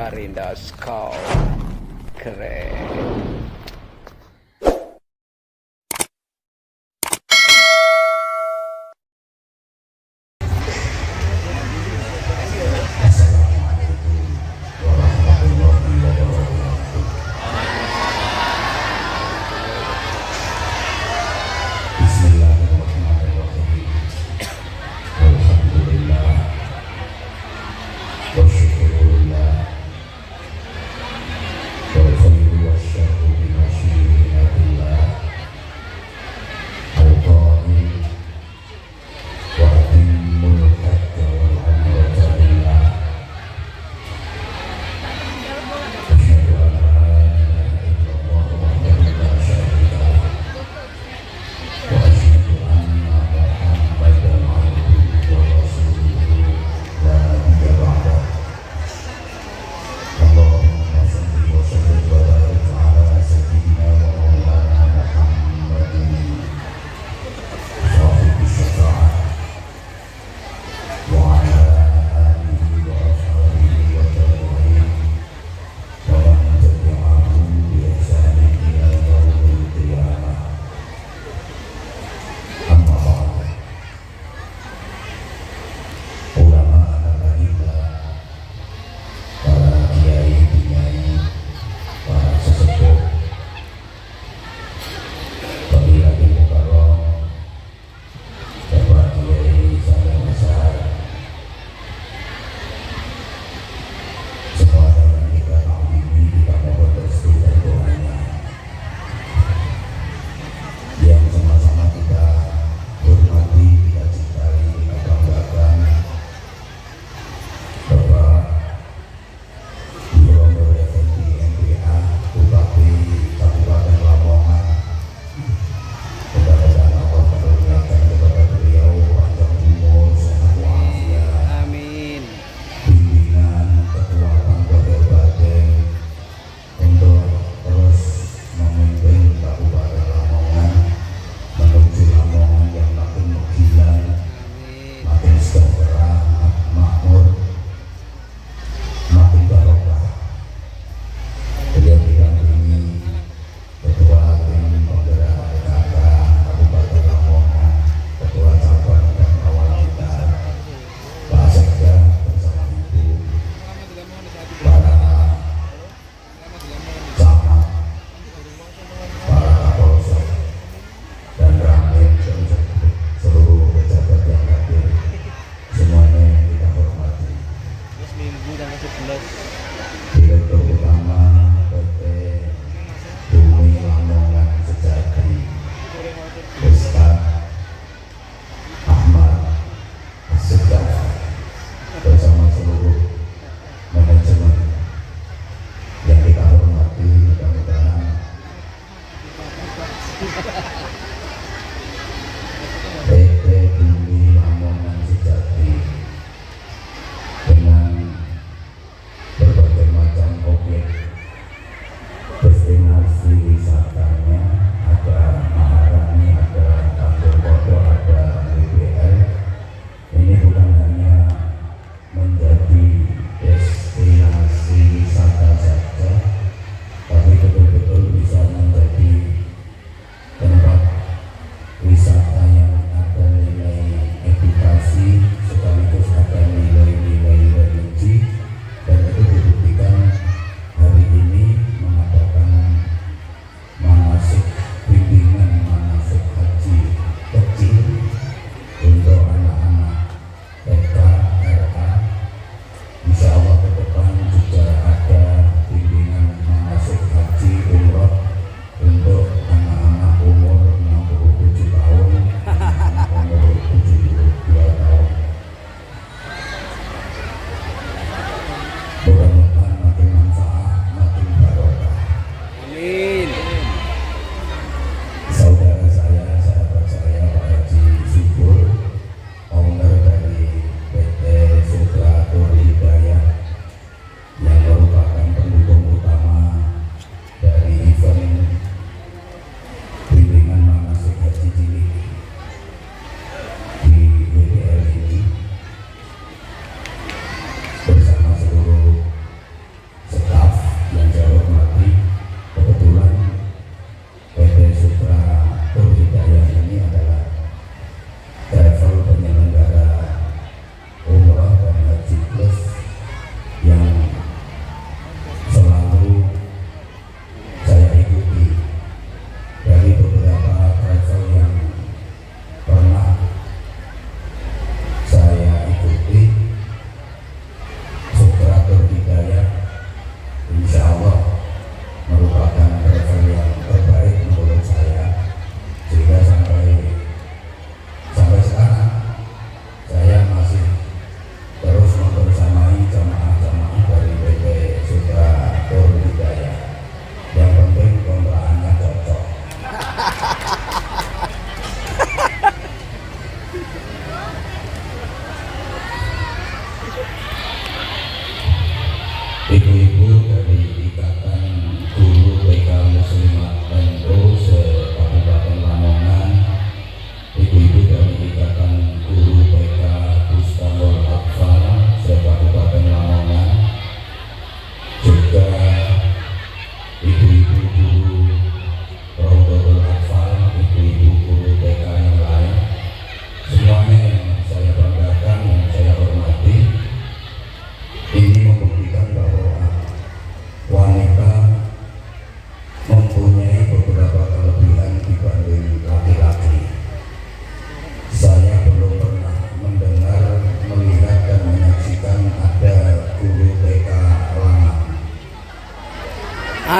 Arindas kau keren. Bismillahirrahmanirrahim. Alhamdulillah wa syukurillah wal khairu wa syarru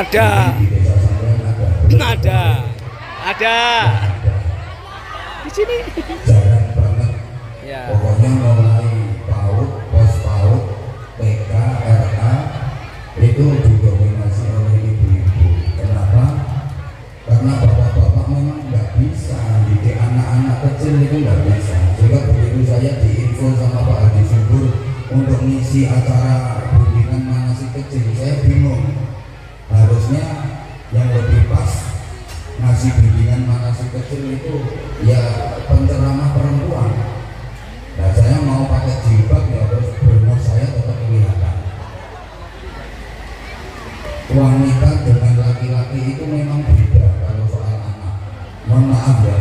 Ada. Di desa sampean Ada. Ada. Di sini. jarang banget. Ya. Pokoknya mulai PAUD, pos PAUD, TK, RA itu didominasi oleh ibu-ibu. Kenapa? Karena bapak-bapak memang nggak bisa didik anak-anak kecil, itu nggak bisa. Sehingga begitu saya diinfo sama Pak Haji Subur untuk ngisi acara bimbingan manasik kecil, saya bingung. Harusnya yang lebih pas ngasih bimbingan manasik kecil itu ya penceramah perempuan. Nah, saya mau pakai jilbab ya terus berumur saya tetap kelihatan. Wanita dengan laki-laki itu memang beda kalau soal anak. Mohon maaf ya,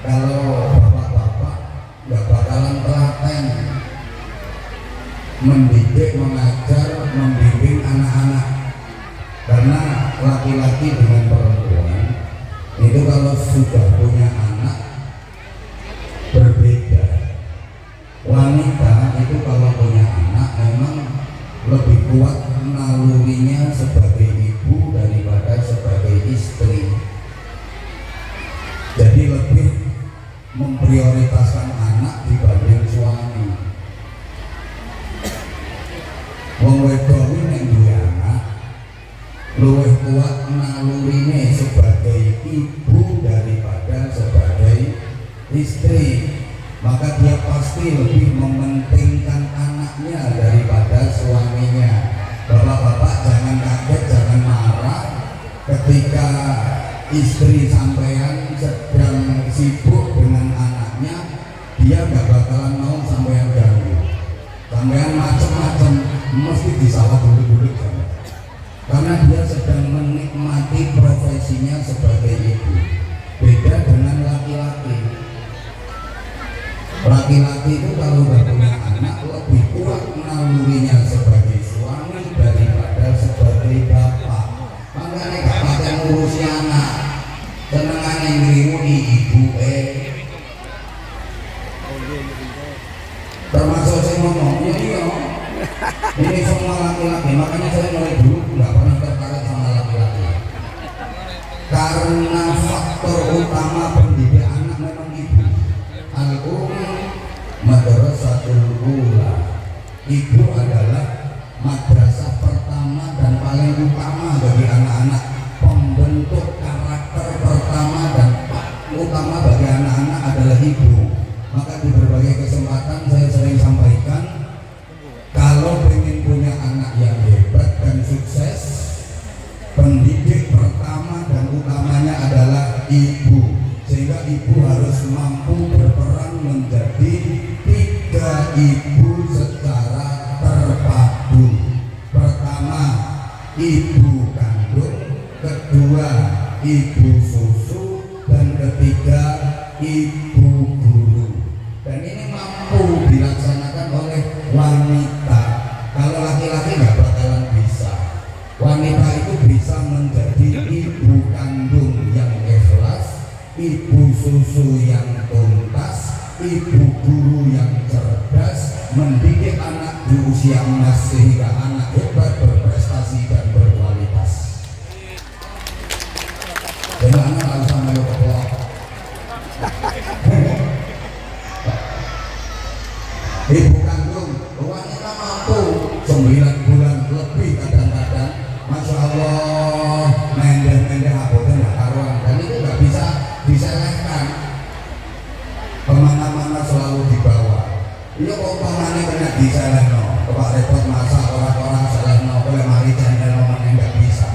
kalau bapak-bapak nggak bakalan telaten mendidik, mengajar, membimbing anak-anak. Karena laki-laki dengan perempuan itu kalau sudah punya anak berbeda. Wanita itu kalau punya anak memang lebih kuat nalurinya sebagai ibu daripada sebagai istri. Jadi lebih memprioritaskan anak dibanding suami. Wong wedok nek duwe anak luwih kuat nalurine sebagai ibu daripada sebagai istri. Maka dia pasti lebih mementingkan anaknya daripada suaminya. Bapak-bapak jangan kaget, jangan marah ketika istri sampean sedang sibuk dengan anaknya, dia gak bakalan mau sampean ganggu. Sampean macam-macam mesti disalah dulu-dulu karena dia sedang menikmati profesinya sebagai ibu. Beda dengan laki-laki. Laki-laki itu kalau udah punya anak lebih kuat nalurinya sebagai suami daripada sebagai bapak. Makanya gak pakai ngurusi anak, senengannya ngirimu di ibu termasuk saya ngomong ya iya ini semua laki-laki. Makanya saya mulai dulu nggak pernah tertarik sama laki-laki karena faktor utama pendidik anak memang ibu. Madrasatul ula, ibu adalah madrasah pertama dan paling utama bagi anak-anak. Pembentuk karakter pertama dan utama bagi anak-anak adalah ibu. Maka di berbagai kesempatan saya sering sampaikan, kalau ingin punya anak yang hebat dan sukses, pendidik pertama dan utamanya adalah ibu. Sehingga ibu harus mampu berperan menjadi tiga ibu secara terpadu. Pertama, ibu kandung, kedua, ibu susu, dan ketiga, ibu guru. Dan ini mampu dilaksanakan oleh wanita. Kalau laki-laki nggak bakalan bisa. Wanita itu bisa menjadi ibu kandung yang ikhlas, ibu susu yang tuntas, ibu guru yang cerdas, mendidik anak di usia emas sehingga anak hebat, berprestasi dan berkualitas. Jangan alasan malu keplok. Ibu kandung wanita mampu 9 bulan lebih kadang-kadang, masya Allah, mendeh-mendeh abotan gak karuan. Dan itu gak bisa diselehkan, kemana-mana selalu dibawa. Iya kok pamane kena diselehno, kok repot masak orang-orang selehno, boleh mari channel yang gak bisa.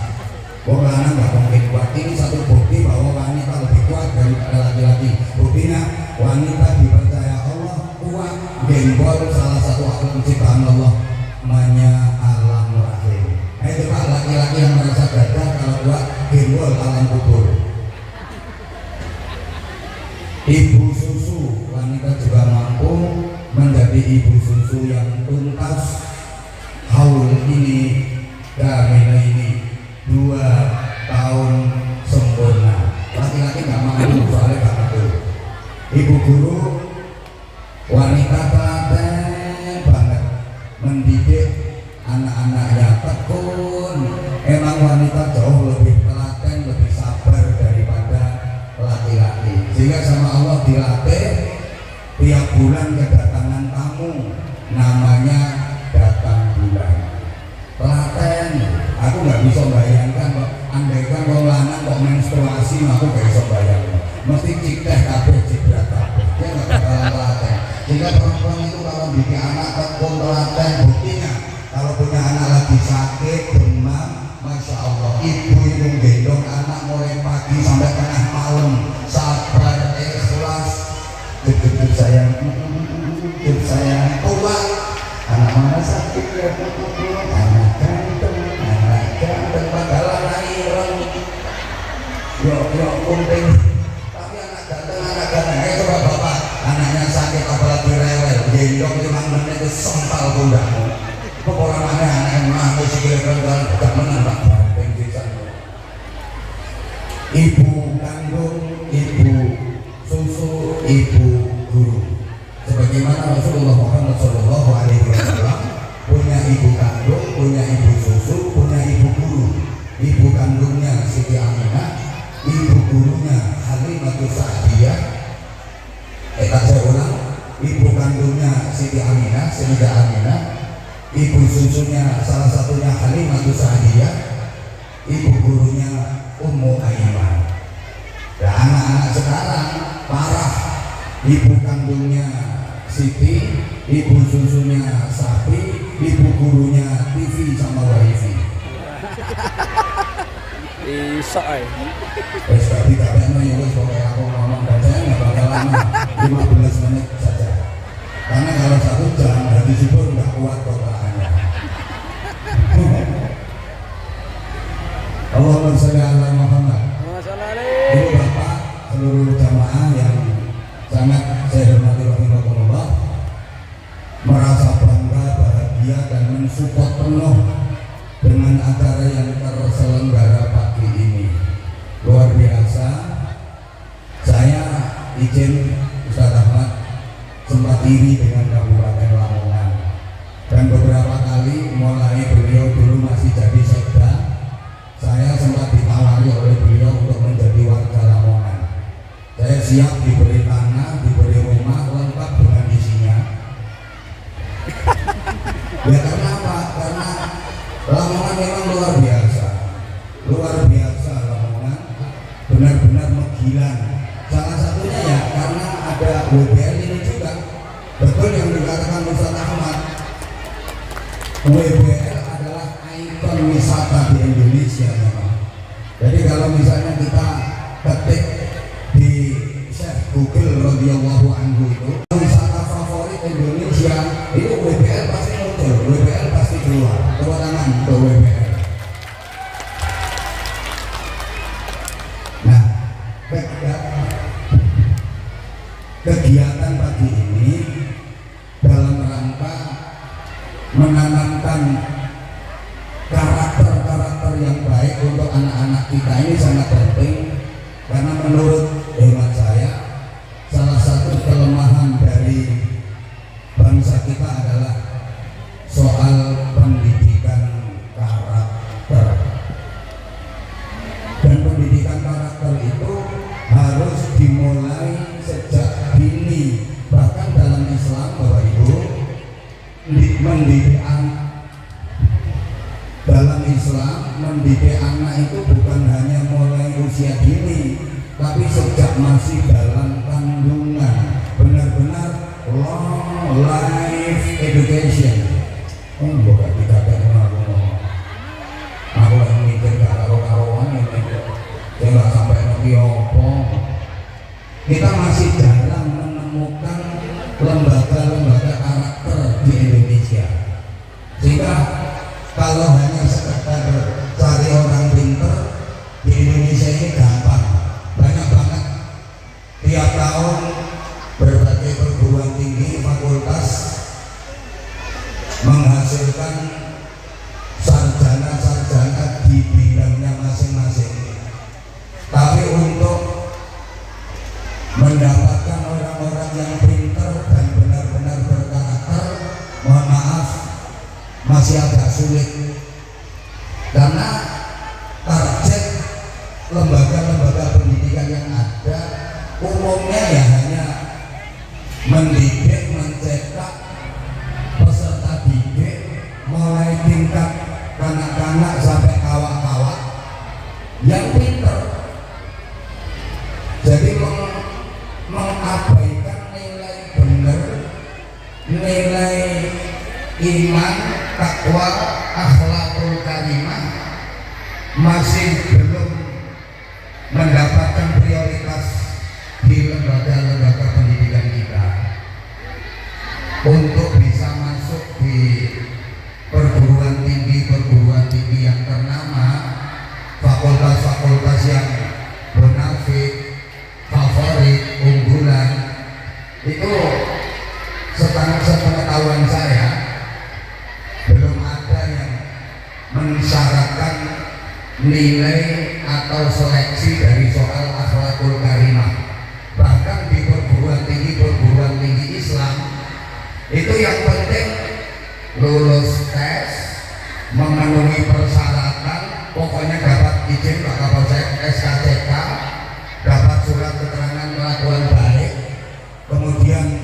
Kok lanang gak mungkin kuat. Ini satu bukti bahwa wanita lebih kuat daripada laki-laki. Buktinya wanita dipercaya Allah kuat. Gembol salah satu akhlak penciptaan Allah, namanya alam rahim. Coba laki-laki yang merasa gagah kalau kuat, gembol alam kubur. Ibu susu, wanita juga mampu menjadi ibu susu yang tuntas. Haul ini, gamila ini 2 tahun sempurna. Laki-laki nggak mampu soalnya nggak mampu. Ibu guru, wanita telaten banget mendidik anak-anaknya tekun. Emang wanita jauh dilatih tiap bulan kedatangan tamu namanya datang bulan. Telaten, aku nggak bisa bayangkan kok. Andaikan kalau lanang kok menstruasi, aku nggak bisa bayangkan. Mesti cikteh kabeh, cibrat kabeh. Dia nggak bakalan telaten. Jika perempuan itu kalau bikin anak tekun telaten, buktinya kalau punya anak lagi sakit, demam, masya Allah, ibu itu gendong anak mulai pagi sampai tengah malam, sabar, ikhlas, cukup sayang, cukup sayang, kuat. Anak mana sakit ya, anak ganteng, bakalan lahiran, yuk kumping. Tapi anak ganteng, ayo coba bapak, anaknya sakit apalagi rewel, gendong 5 menit itu sempal pundakmu. Orang mana anak yang mampu sikile keren gak menang tak banteng di sana. Ibu kandung, ibu susu, ibu guru. Sebagaimana Rasulullah Muhammad SAW punya ibu kandung, punya ibu susu, punya ibu guru. Ibu kandungnya Siti Aminah, ibu gurunya Halimatus Sa'diyah. Tak saya ulang, ibu kandungnya Siti Aminah, Sayyidah Aminah. Ibu susunya salah satunya Halimatus Sa'diyah, ibu gurunya Ummu Aiman. Nah, anak-anak sekarang parah, ibu kandungnya Siti, ibu susunya sapi, ibu gurunya TV sama wifi. Iso ay. Wes tapi kabehno ya wis pokoke aku ngomong dan saya enggak bakal lama, 15 menit saja. Karena kalau 1 jam hati syukur nggak kuat kotaannya. Allahumma sholli ala Muhammad. Ibu bapak seluruh jamaah yang sangat saya hormati rahimahullah, merasa bangga, bahagia dan mensupport penuh dengan acara yang terselenggara pagi ini. Luar biasa. Saya izin Ustaz Ahmad sempat iri dengan Kabupaten Lamongan, dan beberapa kali mulai beliau dulu masih jadi sekda, saya sempat ditawari oleh beliau untuk menjadi warga Lamongan. Saya siap diberi tanah, diberi rumah lengkap dengan isinya. Ya karena apa? Karena Lamongan memang luar biasa Lamongan, benar-benar menggilan. Salah satunya ya karena ada WBL ini juga. Betul yang dikatakan Ustaz Ahmad, WBL adalah ikon wisata di Indonesia memang. Jadi kalau misalnya kita ketik di Google radhiyallahu anhu itu wisata favorit Indonesia, itu WBL pasti muncul, WBL pasti keluar. Tepuk tangan untuk WBL. Nah, kegiatan pagi ini dalam rangka menanamkan karakter-karakter yang baik untuk anak-anak kita ini sangat penting, karena menurut hemat saya salah satu kelemahan dari bangsa kita adalah soal pendidikan karakter. Dan pendidikan karakter itu harus dimulai sejak dini. Bahkan dalam Islam, Bapak Ibu, mendidik anak dalam Islam, mendidik anak itu bukan hanya mulai usia dini, tapi sejak masih dalam kandungan. Benar-benar long life education. Bukan dikatakan aku yang mikir karo-karoan ini, saya nggak sampai nanti opo. Kita masih jarang menemukan lembaga-lembaga karakter di Indonesia, sehingga kalau hanya sekedar cari orang pinter di Indonesia ini gampang, banyak banget. Tiap tahun berbagai perguruan tinggi, fakultas menghasilkan sarjana-sarjana di bidangnya masing-masing. Tapi untuk mendapatkan orang-orang yang pintar dan benar-benar berkarakter, mohon maaf, masih agak sulit, karena target lembaga-lembaga pendidikan yang ada umumnya ya hanya mendidik, mencetak peserta didik mulai tingkat kanak-kanak sampai kawat-kawat yang pinter. Jadi mengabaikan nilai benar, nilai iman, takwa, akhlakul karimah masih belum mendapatkan prioritas di lembaga-lembaga pendidikan kita untuk bisa masuk di perguruan tinggi yang ternama, fakultas-fakultas yang bonafit, favorit, unggulan. Itu sepengetahuan saya belum ada yang mensyaratkan nilai atau seleksi dari soal akhlakul karimah. Bahkan di perguruan tinggi Islam itu yang penting lulus tes, memenuhi persyaratan, pokoknya dapat izin Pak Kapolsek, SKCK, dapat surat keterangan kelakuan baik, kemudian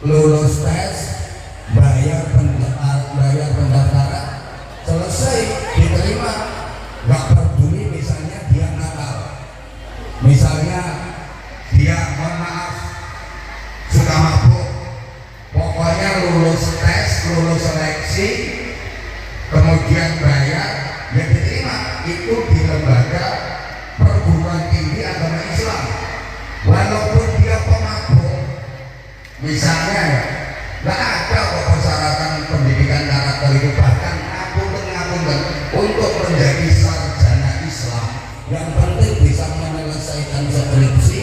lulus tes, bayar pendaftaran, selesai diterima. Gak peduli misalnya dia nakal, misalnya dia mohon maaf suka mabuk, pokoknya lulus tes, lulus seleksi, kemudian bayar, ya diterima. Itu di lembaga perguruan tinggi agama Islam. Walaupun dia pemabuk misalnya, gak ada kok persyaratan pendidikan karakter itu. Bahkan ngapunten untuk menjadi sarjana Islam yang penting bisa menyelesaikan skripsi,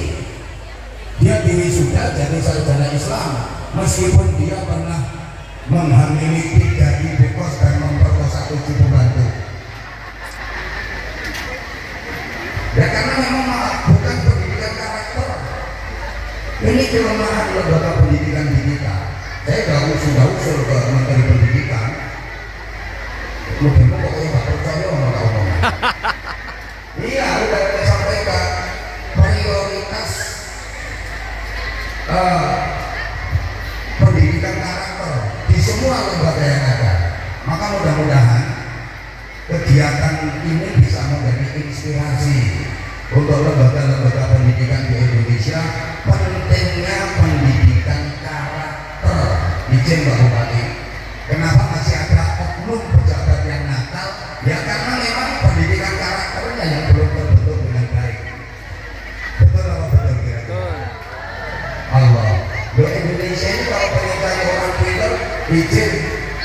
dia diwisuda jadi sarjana Islam meskipun dia pernah menghamili 3 ibu kos dan memperkosa 7 pembantu. Ya karena memang bukan pendidikan karakter. Ini kelemahan lembaga pendidikan di kita. Saya sudah usul ke Menteri Pendidikan. Mungkin pokoknya nggak percaya sama ngomong. Iya, udah saya sampaikan prioritas pendidikan karakter di semua lembaga yang ada. Maka mudah-mudahan kegiatan ini bisa menjadi inspirasi untuk lembaga-lembaga pendidikan di Indonesia. Pentingnya pendidikan karakter. Izin Pak Bupati, kenapa masih ada oknum pejabat yang nakal? Ya karena memang pendidikan karakternya yang belum terbentuk dengan baik. Betul apa betul kira-kira? Allah, di Indonesia ini kalau pengen cari orang pintar, izin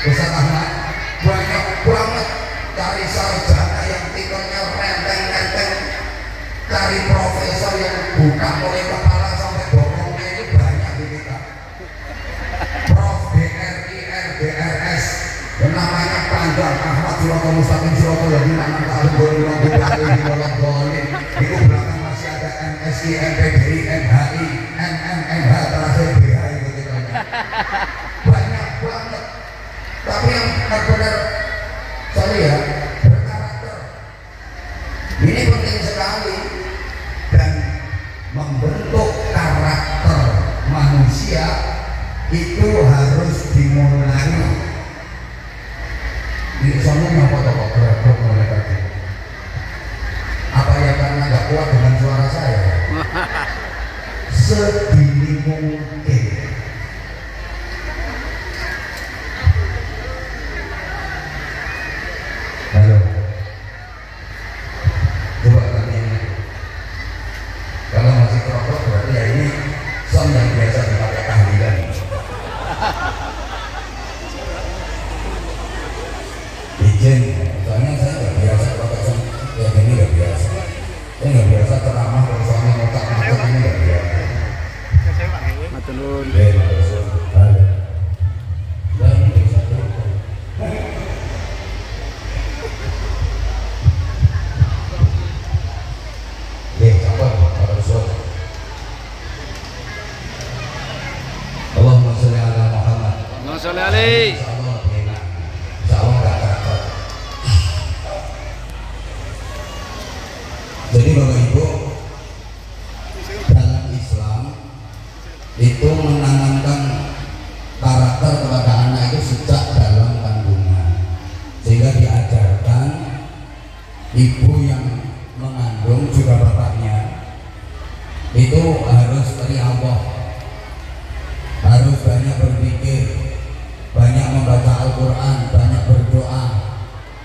Ustaz Ahmad, banyak banget cari sarjana yang titelnya renteng-renteng, cari profesor yang buka mulai kepala sampai bokongnya, itu banyak di kita. Prof DRI, RDRS, yang namanya panjang, Ahmad Suroto Mustaqim Suroto, jadi nama tahun 2020 itu belakang masih ada MSI, MPDI, MHI, MMMH, terakhir BH itu titelnya. Banyak banget. Tapi yang benar-benar saya berkarakter ini penting sekali, dan membentuk karakter manusia itu harus dimulai di sana. Apa kok berat mulai tadi? Apa ya karena nggak kuat dengan suara saya? Sedini mungkin. Halo, coba tanya. Kalau masih kerokok berarti ya ini sound yang biasa dipakai tahlilan. Izin, soalnya saya nggak biasa pakai sound kayak gini, nggak biasa. Saya nggak biasa ceramah kalau soalnya ngotak-ngotak, ini nggak biasa. Matur nuwun. Allahumma sholli ala Muhammad. Allahumma sholli alaihi. Jadi Bapak Ibu, dalam Islam itu menanamkan karakter kepada anak itu sejak dalam kandungan, sehingga diajarkan ibu yang mengandung juga bapaknya itu harus riyadhah, harus banyak berpikir, banyak membaca Al-Quran, banyak berdoa.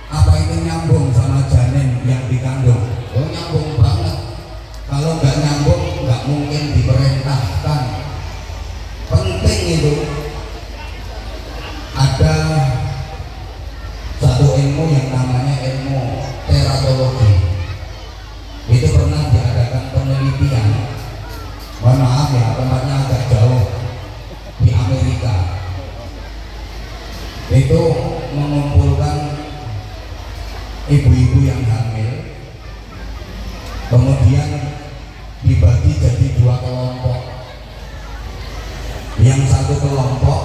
Apa itu nyambung sama janin yang dikandung? Oh, nyambung banget. Kalau nggak nyambung nggak mungkin diperintahkan. Penting itu. Ada satu ilmu yang namanya ilmu teratologi. Itu pernah diadakan penelitian, mohon maaf ya tempatnya agak jauh, di Amerika. Itu mengumpulkan ibu-ibu yang hamil, kemudian dibagi jadi dua kelompok. Yang satu kelompok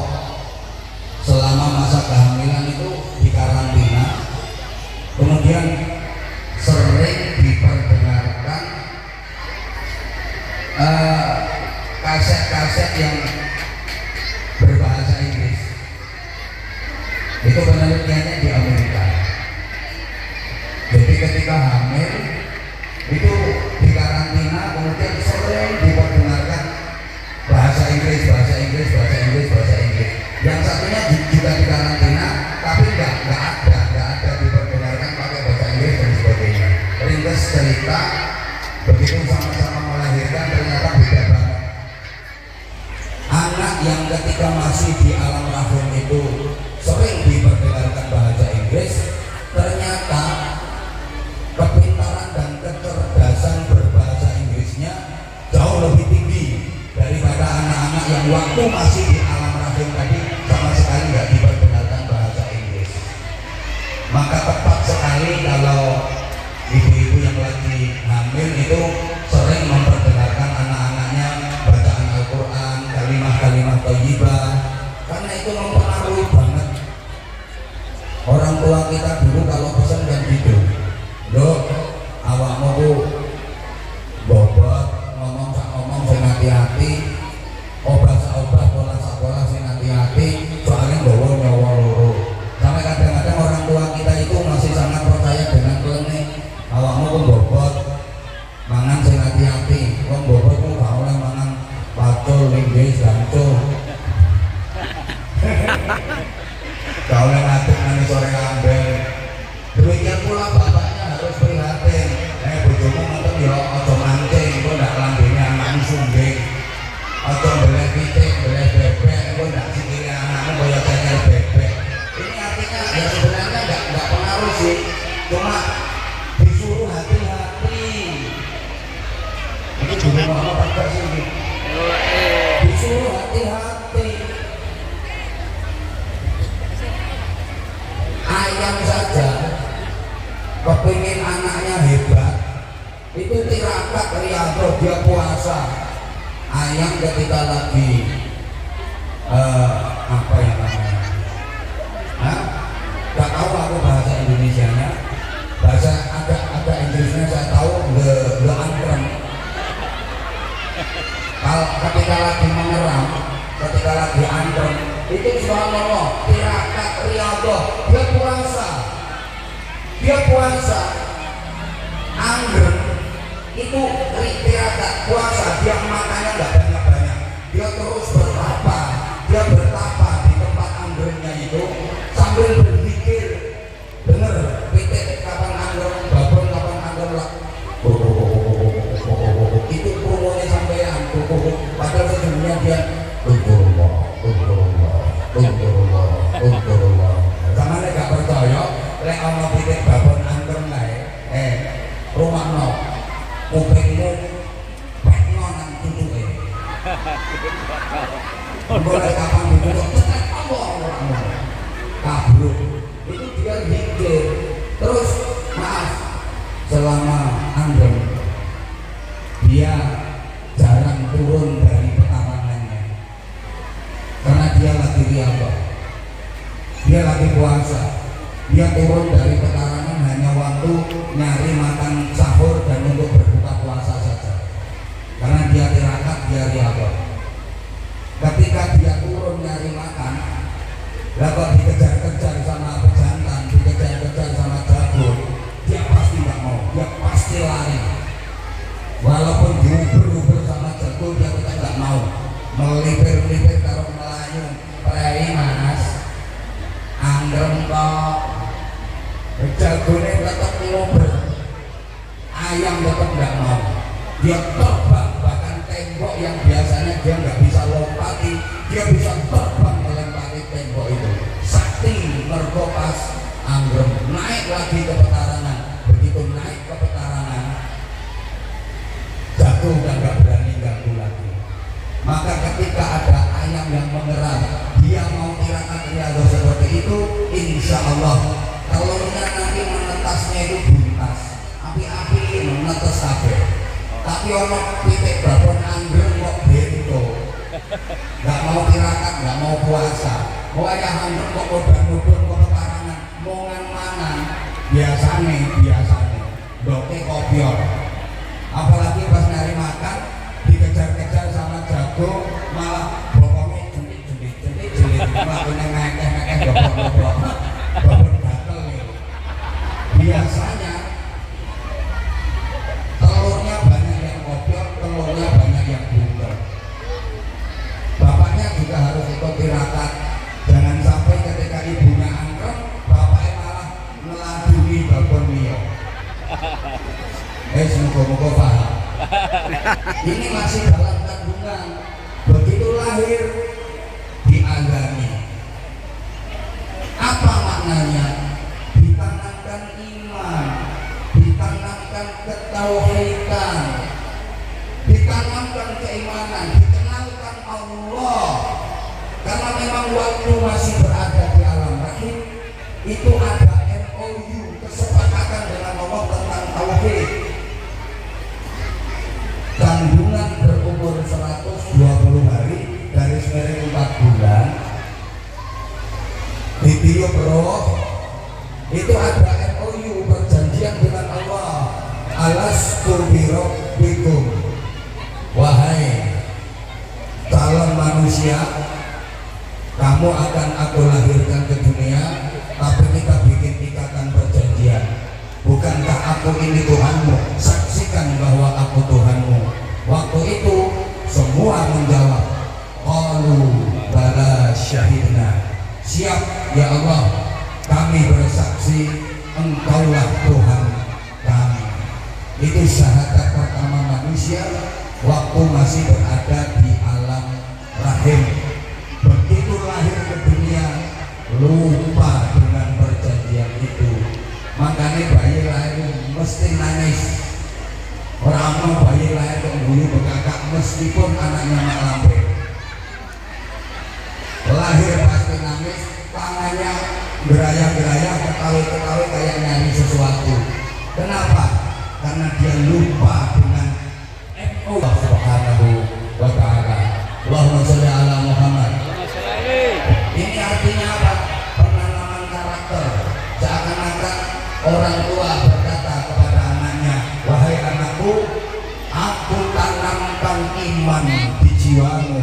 selama masa kehamilan itu dikarantina, kemudian sering diperdengarkan kaset-kaset yang berbahasa Inggris. Itu penelitiannya di Amerika. Jadi ketika hamil itu dikarantina, kemudian sering diperdengarkan bahasa Inggris. Yang satunya juga dikarantina, tapi nggak ada diperdengarkan pakai bahasa Inggris dan sebagainya. Ringkas cerita, begitu sama-sama melahirkan ternyata beda banget. Anak yang ketika masih di alam rahim itu sering diperdengarkan bahasa Inggris, ternyata kepintaran dan kecerdasan berbahasa Inggrisnya jauh lebih tinggi daripada anak-anak yang waktu masih di alam rahim tadi sama sekali nggak diperdengarkan bahasa Inggris. Maka tepat sekali kalau ibu-ibu yang lagi hamil itu sering memperdengarkan anak-anaknya bacaan Al-Quran, kalimat-kalimat thayyibah, karena itu mempengaruhi banget. Orang tua kita dulu kalau pesan dan gitu, loh awakmu ku bobot, ngomong sing hati-hati, obah pola sing hati-hati, soalnya bawa nyawa loro. Sampai kadang-kadang orang tua kita itu masih sangat percaya dengan klinik. Awakmu ku bobot, mangan sing hati-hati, wong bobot ku gak oleh mangan pacul, linggis, gancul. Gak oleh ngaduk nanti sore ambel. Demikian pula bapaknya harus prihatin. Bojomu ngoten ya aja mancing, engko ndak lambene anakmu sungging. Aja beleh pitik, beleh bebek, engko ndak sikile anakmu kaya cekel bebek. Ini artinya ya sebenarnya nggak pengaruh sih. Cuma disuruh hati-hati. Ini juga mau apa sih? Disuruh hati-hati. Ayam saja kepingin anaknya hebat, itu tirakat riyadhah, dia puasa. Ayam ketika lagi apa yang namanya? Gak tahu aku bahasa Indonesianya. Bahasa ada Inggrisnya saya tahu the anthem. Kalau ketika lagi mengeram, ketika lagi anthem, itu subhanallah, tirakat riyadhah, dia puasa. Anggrek itu tirakat puasa, dia makannya nggak banyak-banyak, dia terus bertapa di tempat anggreknya itu sambil berpikir, bener pitik kapan anggrek, babon kapan anggrek lah, itu promonya sampean, padahal sesungguhnya dia sama nek gak percaya, lek ana pitik babon anggrek lae, rumakno kupingmu pekno nang tutuke. Boleh kapan ditutup tetek apa ora kabruk. Itu dia mikir. Terus maaf, selama anggrek dia jarang turun dari petarangannya karena dia lagi riyadhah, dia lagi puasa. Dia turun dari petarangan hanya waktu nyari makan sahur dan untuk berbuka puasa saja, karena dia tirakat, dia riyadhah. Lah kok dikejar-kejar sama pejantan, dikejar-kejar sama jago, dia pasti nggak mau, dia pasti lari. Walaupun diuber-uber sama jago, dia tetap nggak mau. Melipir-lipir kalau Melayu, prei mas, anggrem kok. Jagone tetap ngobrol, ayam tetap nggak mau. Dia terbang, bahkan tembok yang biasanya dia nggak bisa lompati, dia bisa terbang melempari tembok itu. Sakti mergo pas anggrem naik lagi ke petarangan. Begitu naik ke petarangan, jatuh dan nggak berani ganggu lagi. Maka ketika ada ayam yang mengerang, dia mau tirakat riado seperti itu, insya Allah telurnya nanti menetasnya itu buntas, api-api menetas kabeh. Tapi orang titik babon anggrek kok bento, nggak mau tirakat, nggak mau puasa, mau ayah anggrek kok udan-udan kok pekarangan, mau ngan-mangan, biasanya doke kopior. Apalagi pas nyari makan dikejar-kejar sama jago, malah bokongnya jentik-jentik malah ngekeh-ngekeh dobok-dobok gatel nih. Biasanya telurnya banyak yang kopior, telurnya banyak yang buntel. Bapaknya juga harus ikut tirakat. Jangan sampai ketika ibunya angkrem, bapaknya malah meladuni babon liya. Semoga-moga paham. Ini masih dalam kandungan. Begitu lahir diagami. Apa maknanya? Ditanamkan iman, ditanamkan ketauhidan, ditanamkan keimanan, dikenalkan Allah. Karena memang waktu masih berada di alam rahim, itu ada MOU, kesepakatan dengan Allah tentang tauhid. Kandungan berumur 120 hari, garis miring 4 bulan, ditiup roh, itu ada MOU, perjanjian dengan Allah. Alastu birabbikum, wahai calon manusia, kamu akan aku lahirkan ke dunia, tapi kita bikin ikatan perjanjian. Bukankah aku ini Tuhanmu? Saksikan bahwa aku Tuhanmu. Waktu itu semua menjawab, qalu bala syahidna. Siap ya Allah, kami bersaksi Engkaulah Tuhan kami. Itu syahadat pertama manusia waktu masih berada di alam rahim. Begitu lahir ke dunia, lupa dengan perjanjian itu. Makanya bayi lahir mesti nangis. Orang mau bayi lahir kok guyu bekakak meskipun anaknya mak lambe. Lahir pasti nangis, tangannya gerayah-gerayah, ketawa-ketawa kayak nyanyi sesuatu. Kenapa? Karena dia lupa dengan Allah Subhanahu wa ta'ala. Allahumma sholli ala Muhammad. Ini artinya apa? Penanaman karakter. Seakan-akan orang tua berkata kepada anaknya, wahai anakku, aku tanamkan iman di jiwamu,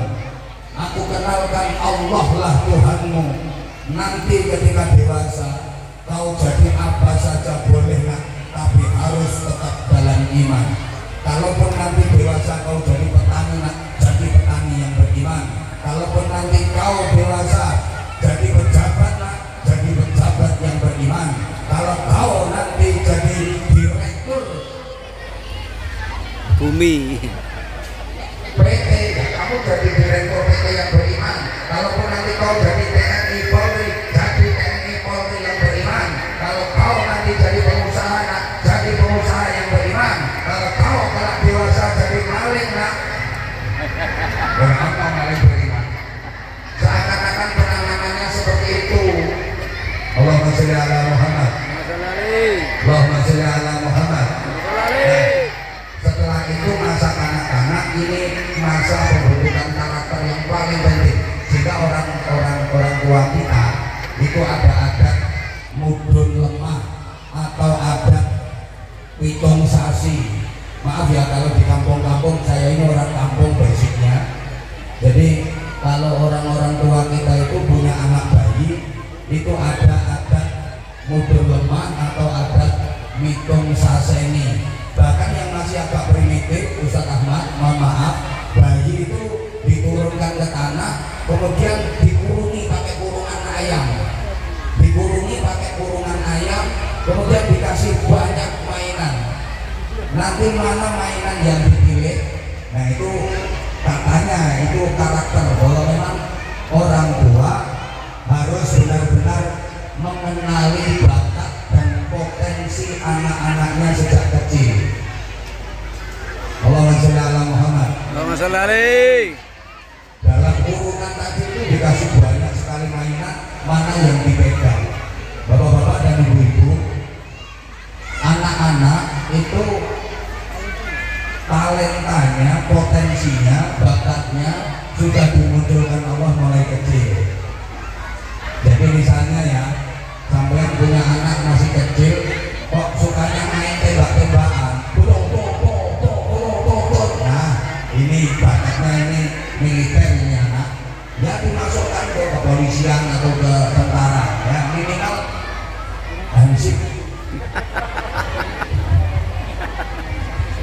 aku kenalkan Allah lah Tuhanmu. Nanti ketika dewasa kau jadi apa saja boleh nak, tapi harus tetap dalam iman. Kalaupun nanti dewasa kau jadi petani nak, jadi petani yang beriman. Kalaupun nanti kau dewasa jadi pejabat nak, jadi pejabat yang beriman. Kalau kau nanti jadi direktur bumi PT, kamu jadi direktur PT yang beriman. Kalaupun nanti kau jadi TNI Polri, jadi TNI Polri yang beriman. Kalau kau nanti jadi pengusaha nak, jadi pengusaha yang beriman. Kalau kau kelak dewasa jadi maling nak, berapa maling beriman? Seakan-akan penanganannya seperti itu. Allahumma sholli ala Muhammad. Allahumma sholli ala Muhammad. Setelah itu masa kanak-kanak, ini masa pembentukan karakter yang paling penting. Jika orang tua kita itu ada adat mudun lemah atau adat pitung sasi. Maaf ya kalau di kampung-kampung, saya ini orang kampung basicnya. Jadi kalau orang-orang tua kita itu punya anak bayi, itu ada adat mudur lemah atau adat mitung saseni. Bahkan yang masih agak primitif, Ustaz Ahmad, mohon maaf, bayi itu diturunkan ke tanah, kemudian dikurungi pakai kurungan ayam, kemudian dikasih banyak mainan. Nanti mana mainan yang dipilih, nah itu katanya itu karakter. Kalau memang orang tua harus benar-benar mengenali bakat dan potensi anak-anaknya sejak kecil. Allahumma sholli ala Muhammad. Allahumma sholli alaihi. Dalam kurungan tadi itu dikasih banyak sekali mainan, mana yang dipegang. Bapak-bapak dan ibu-ibu, anak-anak itu talentanya, potensinya, bakatnya sudah dimunculkan Allah mulai kecil. Jadi misalnya ya, sampai punya anak masih kecil, kok sukanya main tembak-tembakan, nah ini bakatnya ini militer ini anak, ya dimasukkan ke kepolisian atau ke tentara, ya minimal hansip.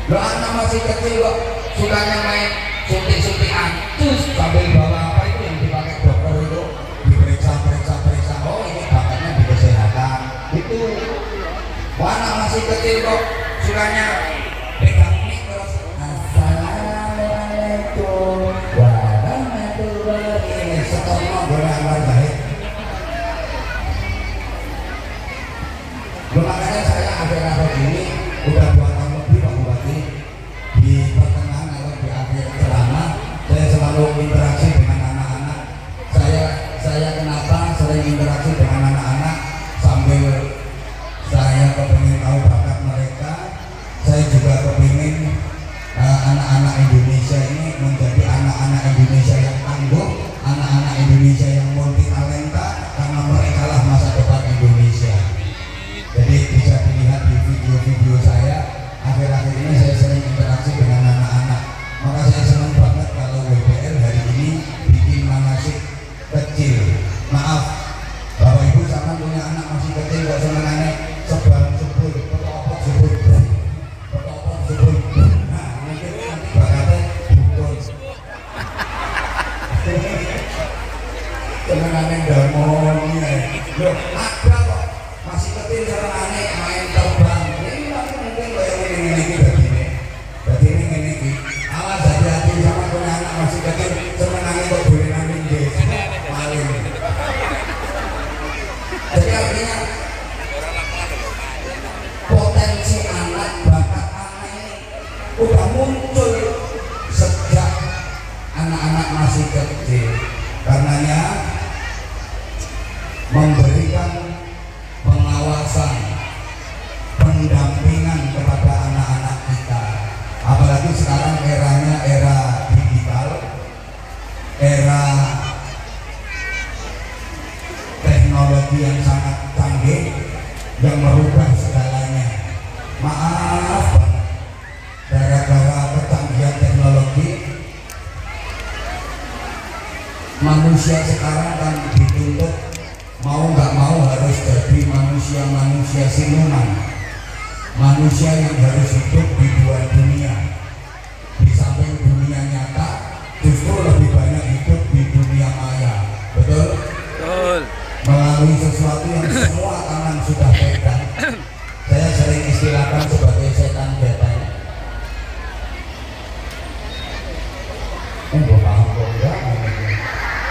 Lo anak masih kecil kok sukanya main suntik-suntikan, terus sambil bawa apa itu yang dipakai dokter itu diperiksa, oh ini bakatnya di kesehatan itu. Anak masih kecil kok sukanya pegang mic terus assalamualaikum warahmatullahi setorno boleh jahit. Makanya saya akhir-akhir ini udah 2 tahun lebih Pak Bupati, di pertengahan atau di akhir ceramah saya selalu interaksi dengan anak-anak. Saya kenapa sering interaksi dengan anak-anak, sambil saya kepingin tahu bakat mereka. Saya juga kepingin anak-anak Indonesia ini menjadi anak-anak Indonesia yang tangguh, anak-anak Indonesia yang multi talenta, karena mereka lah masa depan Indonesia. Jadi bisa dilihat di video-video saya, akhir-akhir ini saya sering interaksi dengan anak-anak. Maka saya senang banget kalau WBL hari ini bikin manasik kecil. Maaf, Bapak Ibu sama punya anak masih kecil kok senengannya sebarang subur, petopok subur. Nah, mungkin nanti bakatnya dukun. Senengannya harmoni. Loh, ada kok masih kecil senengannya main terbang. Ini nanti mungkin lo yang ini begini. Jadi ini. Awas hati-hati sama punya anak masih kecil senengannya kok boleh nangin deh. Maling. Jadi artinya potensi anak, bakat anak ini udah muncul sejak anak-anak masih kecil. Karenanya memberikan pengawasan, pendampingan kepada anak-anak kita, apalagi sekarang eranya era digital, era teknologi yang sangat canggih yang merubah segalanya. Maaf banget, gara-gara kecanggihan teknologi, manusia sekarang kan dituntut mau nggak mau harus jadi manusia siluman, manusia yang harus hidup di 2 dunia. Di samping dunia nyata, justru lebih banyak hidup di dunia maya. Betul? Betul. Melalui sesuatu yang semua tangan sudah pegang. Saya sering istilahkan sebagai setan betan. Enggak paham kok enggak.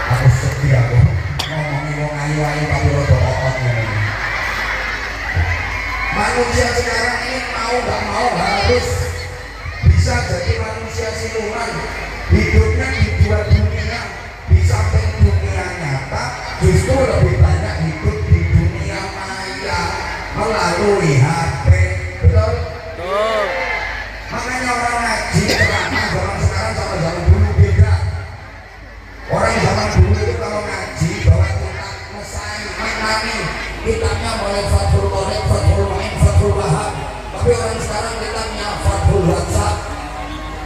Aku sedih aku ngomongin wong ayu-ayu tapi rada okot ngene. Manusia sekarang ini mau nggak mau harus bisa jadi manusia siluman, hidupnya di 2 dunia. Di samping dunia nyata, justru lebih banyak hidup di dunia maya melalui HP. Betul? Betul. Makanya orang ngaji ceramah zaman sekarang sama zaman dulu beda. Orang zaman dulu itu kalau ngaji bawa kitab mesai maknani, kitabnya mulai Fathul Qorib, Fathul Mu'in, Fathul Wahab. Tapi orang sekarang kitabnya Fathul WhatsApp,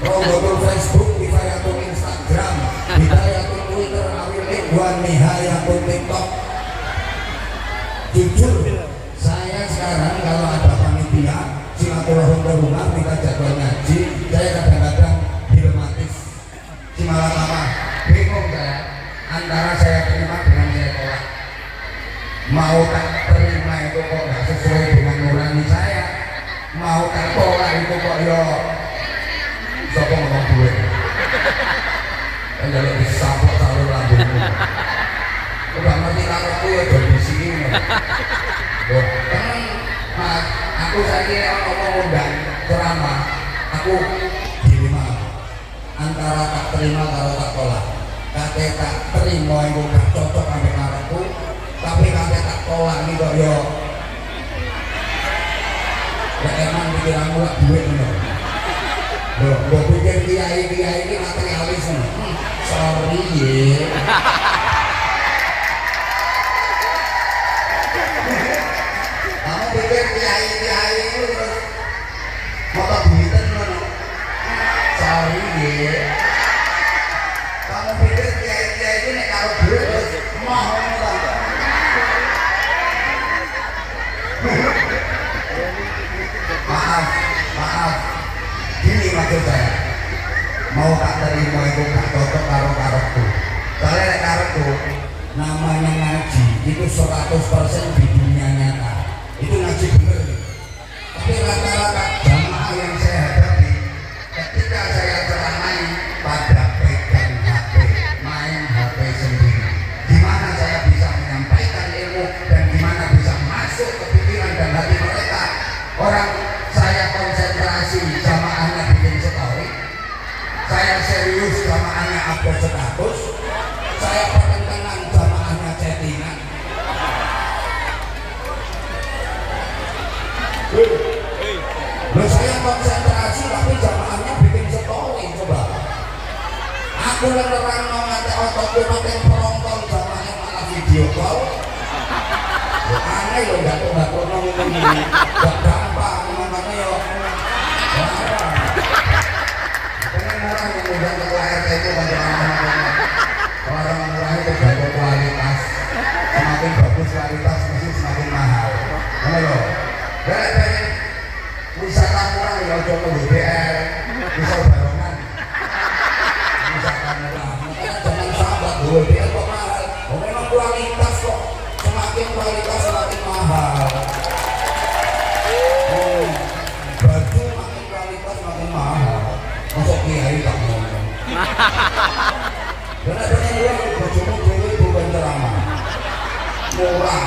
Robotul Facebook, Hifayatul Instagram, Hidayatul Twitter, Awilik, Wan Nihayatul TikTok. Jujur, saya sekarang kalau ada panitia silaturahmi ke rumah minta jadwal ngaji, saya kadang-kadang dilematis si malam-malam bingung saya antara saya terima dengan saya tolak. Mau tak terima itu kok nggak sesuai dengan nurani saya, mau tak tolak itu kok yo sopo ngomong gue kan jadi disapok salur lambungmu udah ngerti kalau aku ya jadi di sini loh temen aku saya ngomong undang ceramah aku dilema antara tak terima kalau tak tolak. Kakek tak terima itu tak cocok sampai karepku, tapi kakek tak tolak ini kok yo ya emang pikiranmu lah duit loh. Gue pikir kiai ini materialis nih. Sorry ye. Kamu pikir kiai itu terus motor duitan loh. Sorry ye. Kamu pikir kiai itu nek karo duit terus mau lah. Maaf. Gini maksud saya, mau tak terima itu tak cocok karo karepku. Soalnya nek karepku namanya ngaji itu 100% di dunia nyata. Itu ngaji bener. Tapi rata-rata jamaah yang saya hadapi ketika saya ceramai pada pegang HP, main HP sendiri. Gimana saya bisa menyampaikan ilmu dan gimana bisa masuk ke pikiran dan hati mereka? Orang saya konsentrasi jamaahnya bikin story, saya serius jamaahnya upload status, saya pertentangan jamaahnya chattingan. Loh saya konsentrasi tapi jamaahnya bikin story coba. Aku nerang mau ngate otakku pakai perongkol jamaahnya malah video call. Aneh loh nggak ngomong ini, nggak gampang ngomongnya yo. Orang yang udah ketua RT itu orang murah itu tergantung kualitas. Semakin bagus kualitas mesti semakin mahal. Mana loh? Dari wisata murah ya coba BBR, wisata barongan, wisata murah. Makanya jangan sahabat BBR kok mahal. Oh memang kualitas kok. Semakin kualitas semakin mahal. Baju makin kualitas makin mahal. Masuk kiai tak ngomong. Benar-benar dia bajumu dewi bukan ceramah. Murah.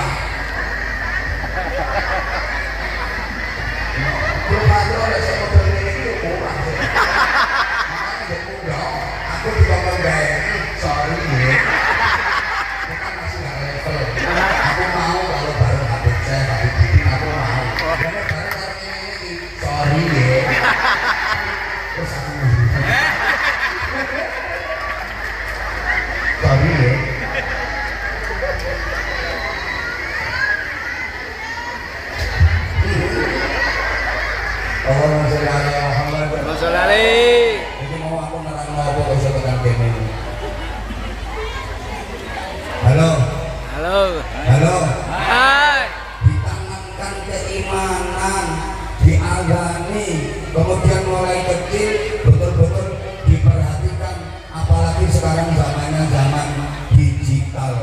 Belum ada oleh saya model ini itu murah sih. Makanya dia mudah. Aku juga menggaya. Sorry ya. Kita masih nggak level. Aku mau kalau bareng Habib saya, Habib bikin aku mau. Karena bareng ini. Sorry ya. Terus aku sorry ya. Jadi mau aku nerang apa kok iso tekan kene. Halo. Hai. Ditanamkan keimanan, diagani, kemudian mulai kecil betul-betul diperhatikan, apalagi sekarang zamannya zaman digital.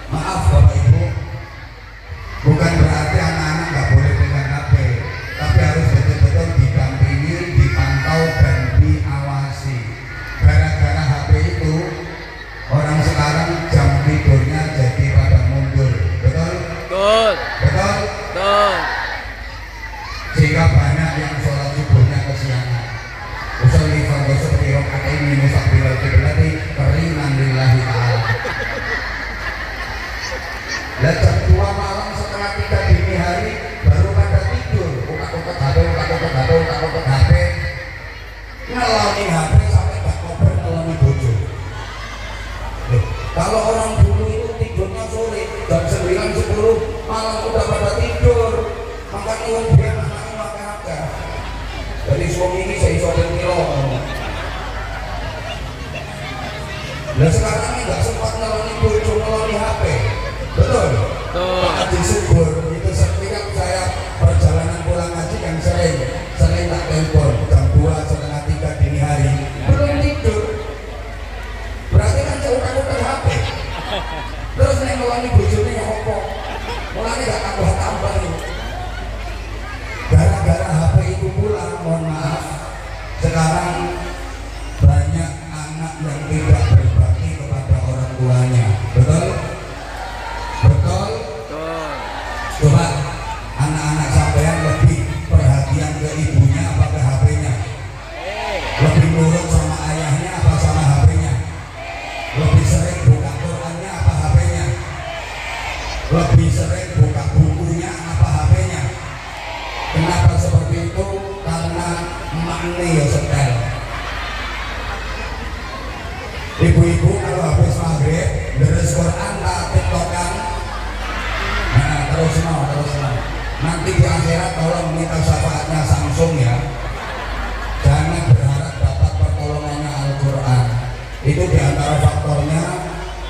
Maaf Bapak Ibu, bukan berarti anak-anak nggak boleh pegang HP, tapi harus betul-betul didampingi, dipantau dan diawasi. Gara-gara HP itu orang sekarang jam tidurnya jadi pada mundur, betul? Betul. Sehingga banyak yang sholat subuhnya kesiangan. Usolli fardhu subhi raka'ataini mustaqbilal qiblati qarinan lillahi ta'ala. Lah jam 2 malam setengah 3 dini hari baru pada tidur. Utak-utak HP. Ngeloni HP sampai gak koper ngeloni bojo. Kalau orang dulu itu tidurnya sore jam 9-10 malam udah pada tidur. Makanya yang dia anaknya makan. Dari suami ini saya isolin kilo. Nah sekarang ini nggak sempat ngeloni bojo, ngeloni HP. Betul? Pak Haji subur itu setiap saya perjalanan pulang ngaji kan sering tak telepon jam 2:30 dini hari belum tidur. Berarti kan saya utak-utak HP. Terus nek ngeloni bojone ya opo? Mulane gak tambah nih. Gara-gara HP itu pula, mohon maaf, sekarang banyak anak yang tidak berbakti kepada orang tuanya. Betul? Betul? Betul. Coba anak-anak sampean lebih perhatian ke ibunya apa ke HP-nya? Lebih nurut sama ayahnya apa sama HP-nya? Lebih sering buka Qurannya apa HP-nya? Lebih sering buka bukunya apa HP-nya? Kenapa seperti itu? Karena makne ya setel. Ibu-ibu kalau habis maghrib deres Quran tak tiktokan. Nah, terus mau. Nanti di akhirat tolong minta syafaatnya Samsung ya. Jangan berharap dapat pertolongannya Al-Quran. Itu diantara faktornya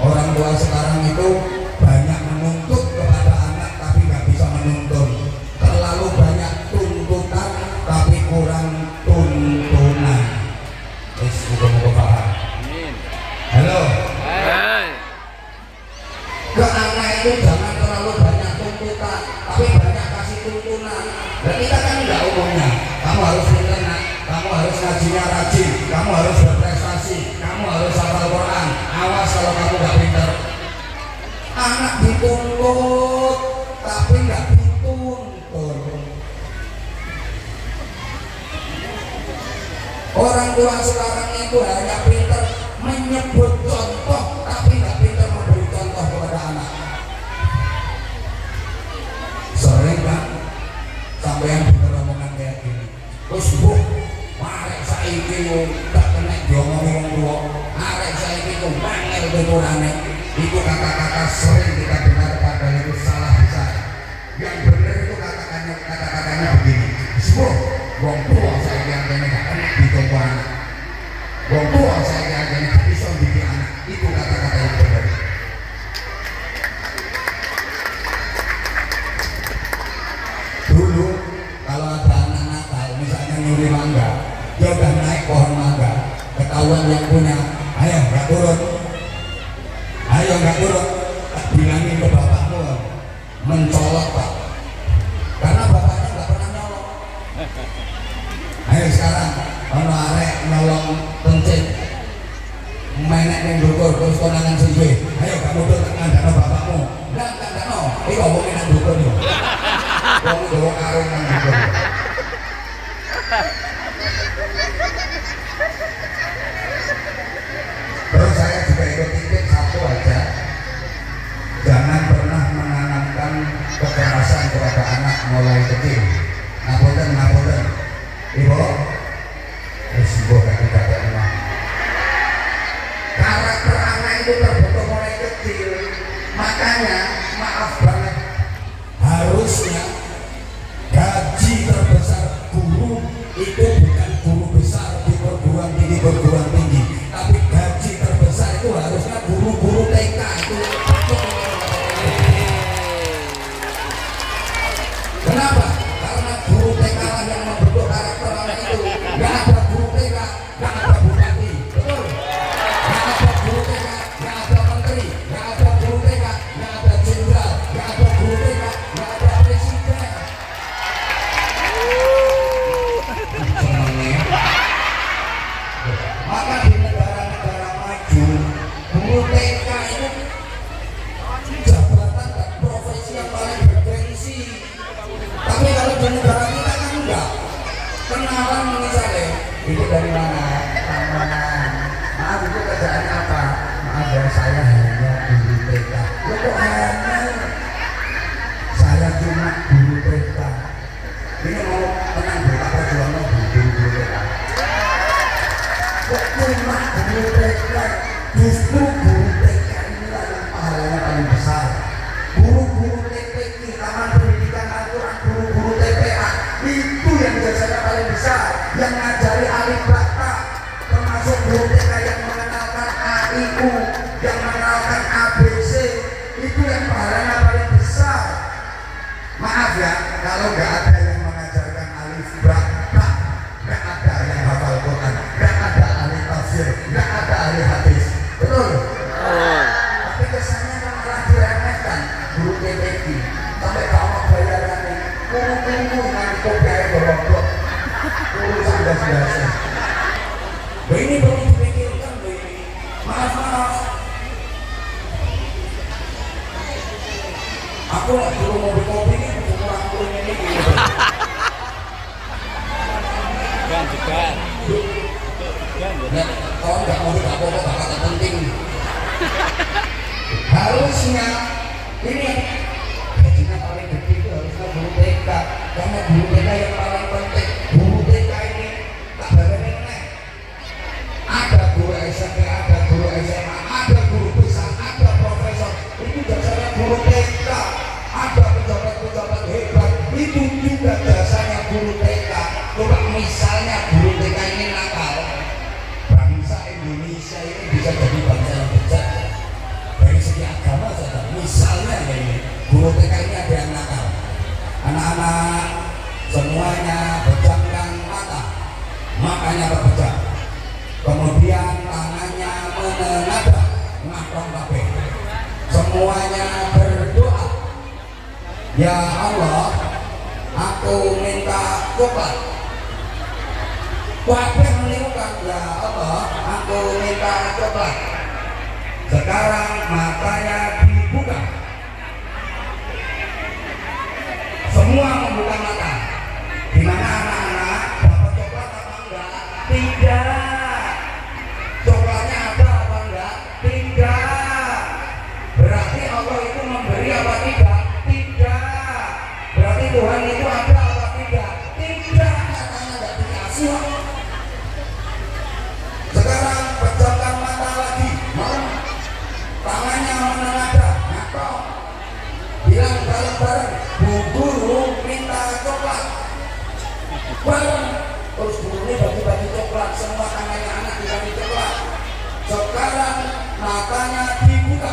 orang tua sekarang itu banyak menuntut kepada anak tapi nggak bisa menuntun. Terlalu banyak tuntutan tapi kurang tuntunan. Muka-muka paham. Amin. Halo. Hai. Ke anak itu jangan terlalu banyak tuntutan tapi banyak kasih tuntunan. Dan kita kan enggak umumnya. Kamu harus pintar nak, kamu harus ngajinya rajin, kamu harus berprestasi, kamu harus hafal Quran. Awas kalau kamu nggak pintar. Anak dituntut tapi nggak dituntun. Orang tua sekarang itu hanya pintar menyebut contoh tapi nggak pintar memberi contoh kepada anak. Sering kan sampai yang bener omongan kayak gini. Terus bu, arek saiki yo gak kena diomongi wong tuwa. Arek saiki ku mangel tuturane. Itu kata-kata sering kita dengar padahal itu salah besar. Yang benar itu kata-katanya begini. Bu, wong tua saiki yang kene gak kena ditompo anak. Wong tua saiki yang kene gak iso didik anak. Itu kata-kata yang benar. Dulu kalau ada anak nakal misalnya nyuri mangga, dia udah naik pohon mangga, ketahuan yang punya, ayo nggak turun, bilangin ke bapakmu mencolok pak, karena bapaknya nggak pernah nyolong. Ayo sekarang kalau arek nyolong pencet menek yang dukur terus konangan sendiri, ayo kamu tuh ngandano bapakmu, nggak ngandano, ini ngomongin nang dukur nih. Kamu bawa karung nang dukur. Terus saya juga ikut titip satu aja, jangan pernah menanamkan kekerasan kepada anak mulai kecil. Ngapunten, ibu, ibu tidak pernah. Karakter anak itu terbentuk mulai kecil, makanya maaf banget, harusnya gaji terbesar guru itu bukan guru besar di perguruan tinggi, tapi gaji terbesar itu harusnya guru-guru TK itu. Kenapa? Karena guru TK lah yang membentuk karakter anak itu. Gak ada guru TK, gak ada bupati, betul? Gak ada guru TK, gak ada menteri, gak ada guru TK, gak ada jenderal, gak ada guru TK, gak ada presiden. Maka di negara-negara maju, guru TK itu jabatan dan profesi yang paling bergengsi. Tapi kalau di negara kita kan enggak. Kenalan misalnya, itu dari mana? Mana? Maaf, itu kerjaannya apa? Maaf ya, saya hanya guru TK. Ya kok hanya? Saya cuma guru TK. Ini mau tenang dulu, apa jualnya guru TK? Kok cuma guru TK? Justru guru TK inilah yang pahalanya paling besar. Guru-guru TPQ, Taman Pendidikan Al-Quran, guru-guru TPA itu yang jasanya paling besar, yang ngajari alif bata, termasuk guru TK yang mengenalkan AIU, yang mengenalkan ABC, Aku lek dulu mau kopi ini kurang kurang ini. Jegan. Nek kalau nggak mau apa-apa bakal penting. Harusnya ini gajinya paling gede itu harusnya guru TK, karena guru TK yang paling penting. Guru TK ini tak berani nih. Ada guru SMP, ada guru SMA, ada guru besar, ada profesor. Itu jasanya guru TK. Ada pejabat-pejabat hebat. Itu juga jasanya guru TK. Coba misalnya guru TK ini nakal, bangsa Indonesia ini bisa jadi bangsa yang besar. Dari segi agama saja, misalnya ini guru TK ini ada yang nakal, anak-anak semuanya pejamkan mata, makanya berpejam, kemudian tangannya menengadah, ngakong kabeh, semuanya berdoa, ya Allah, aku minta coklat. Kabeh menirukan, ya Allah, aku minta coklat. Sekarang matanya dibuka. Semua membuka mata. Di mana anak-anak dapat coklat apa enggak? Tidak. Coklatnya ada apa enggak? Tidak. Berarti Allah itu memberi apa tidak? Tidak. Berarti Tuhan itu ada apa tidak? Tidak. Katanya enggak dikasih. Sekarang pejamkan mata lagi. Tangannya menengadah, ngakong. Bilang bareng-bareng, Bu Guru minta coklat. Bareng. Terus guru ini bagi-bagi coklat, semua tangannya anak dikasih coklat. Sekarang matanya dibuka.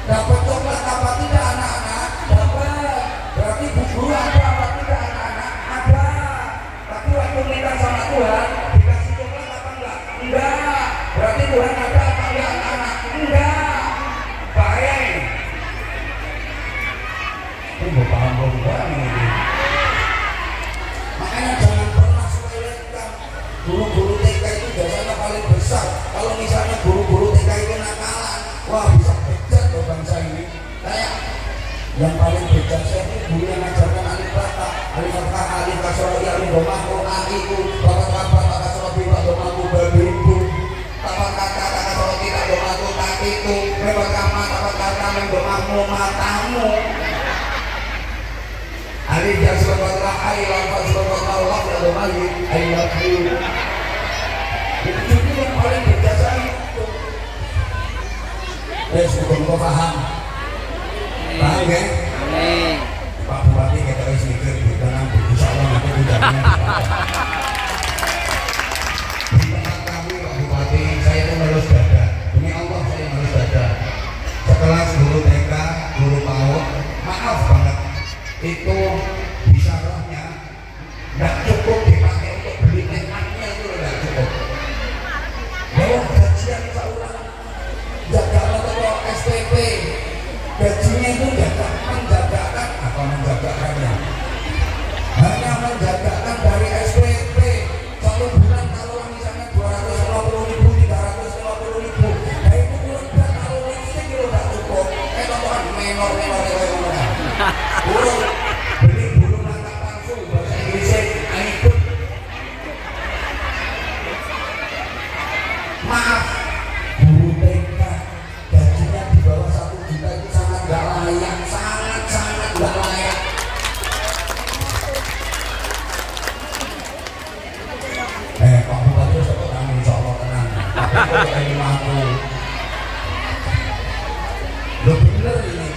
Dapat coklat apa tidak anak-anak? Dapat. Berarti Bu Guru ada apa tidak anak-anak? Ada. Tapi waktu minta sama Tuhan, dikasih coklat apa enggak? Enggak. Berarti Tuhan ada apa enggak anak-anak? Enggak. Bahaya ini. Ini mau paham belum ini? Makanya jangan pernah sepelekan. Guru-guru TK itu jasanya paling besar. Kalau misalnya guru-guru TK itu nakalan, wah bisa bejat loh bangsa ini. Kayak yang paling bejat saya ini guru yang ngajarkan alif kata, alif fathah, alif kasroh, alif domah, aiku, bapak kabar, bapak kasroh, bapak domaku, babiku, bapak kata, bapak kasroh, tidak domaku, kakiku, bapak kama, bapak kata, mendomamu, matamu. Alif yang sebablah air, alif sebablah Allah, tidak domaku, I love you. Itu yang paling bejat saya itu. Semoga paham. Paham ya? Amin. Pak Bupati kita harus mikir di tangan, insya Allah nanti bidangnya di tempat kami Pak Bupati, saya itu melus dada. Demi Allah saya melus dada. Sekelas guru TK, guru PAUD, maaf banget, itu bisyarahnya nggak cukup dipakai untuk beli nekatnya, itu nggak cukup. Bawa gajian seorang jaga atau SPP, gajinya itu menjagakan apa menjagakannya, hanya menjagakan dari SPP 1 bulan kalau misalnya 250.000, 350.000, nah itu udah kalau listrik itu nggak cukup. Tonton menor burung beli burung langka palsu bahasa Inggrisnya ikut. Maaf, guru TK gajinya di bawah 1 juta itu sangat nggak layak, sangat nggak layak. Pak Bupati sok tenang, insya Allah tenang. Tapi kok ini mampu. Lo bener ini.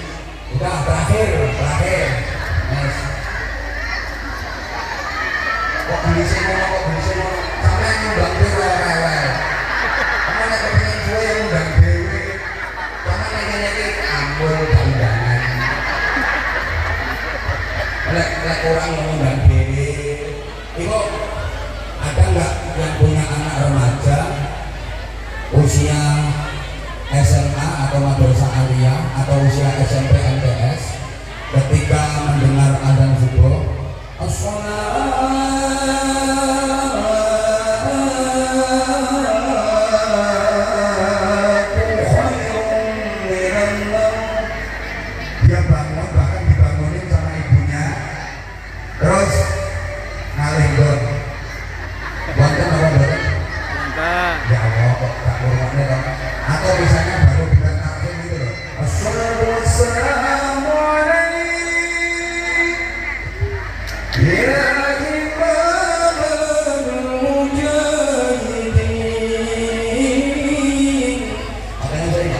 Udah terakhir. Yes. Kok bisa ngono, sampai nyumbang dewe rewel. Kamu nek kepengin suwe yang ngundang dewe. Karena nanya-nanya ampun undangan. Lek orang ngundang dewe. Iku ada nggak yang punya anak remaja usia SMA atau madrasah aliyah atau usia SMP MTS ketika mendengar adzan subuh dia bangun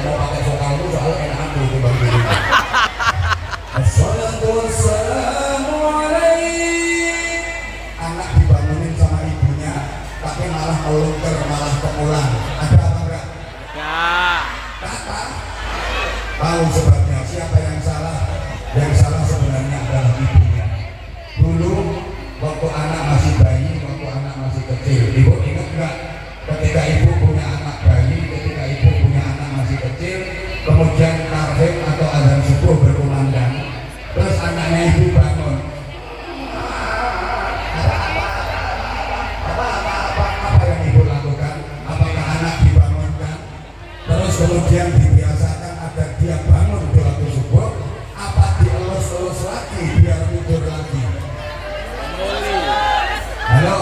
mau pakai vokal itu soalnya enak aku itu bang diri. Assalatu wassalamu alaik. Anak dibangunin sama ibunya, tapi malah melungker, malah pemulang. Ada apa enggak? Ya. Kata. Tahu sebabnya siapa yang salah? Yang salah sebenarnya adalah ibunya. Dulu waktu anak masih bayi, waktu anak masih kecil, ibu ingat enggak? Ketika ibu punya anak bayi, ketika ibu punya anak masih kecil, kemudian kafir atau azan subuh berkumandang, terus anaknya ibu bangun. Apa yang ibu lakukan? Apakah anak dibangunkan? Terus kemudian dibiasakan agar dia bangun di waktu subuh? Apa dielus-elus lagi biar tidur lagi? Halo?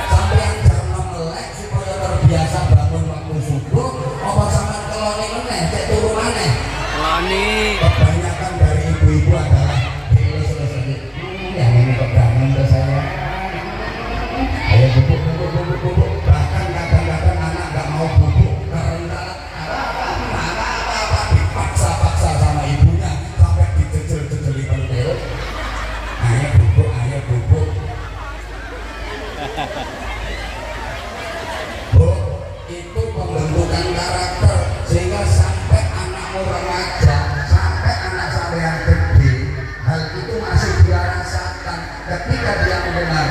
Sampai yang jam 6 melek supaya terbiasa bangun waktu subuh, apa sama keloni meneh, cek turu maneh? Keloni. Kebanyakan dari ibu-ibu adalah dielus-elus lagi. Yang ini kok bangun tuh saya. Ayo bubuk. Bahkan kadang-kadang anak nggak mau bubuk karena dipaksa-paksa sama ibunya sampai dijejel-jejeli pentil. Ayo bubuk. Bu, itu pembentukan karakter sehingga sampai anakmu remaja, sampai anak sampai yang gede, hal itu masih dia rasakan ketika dia mendengar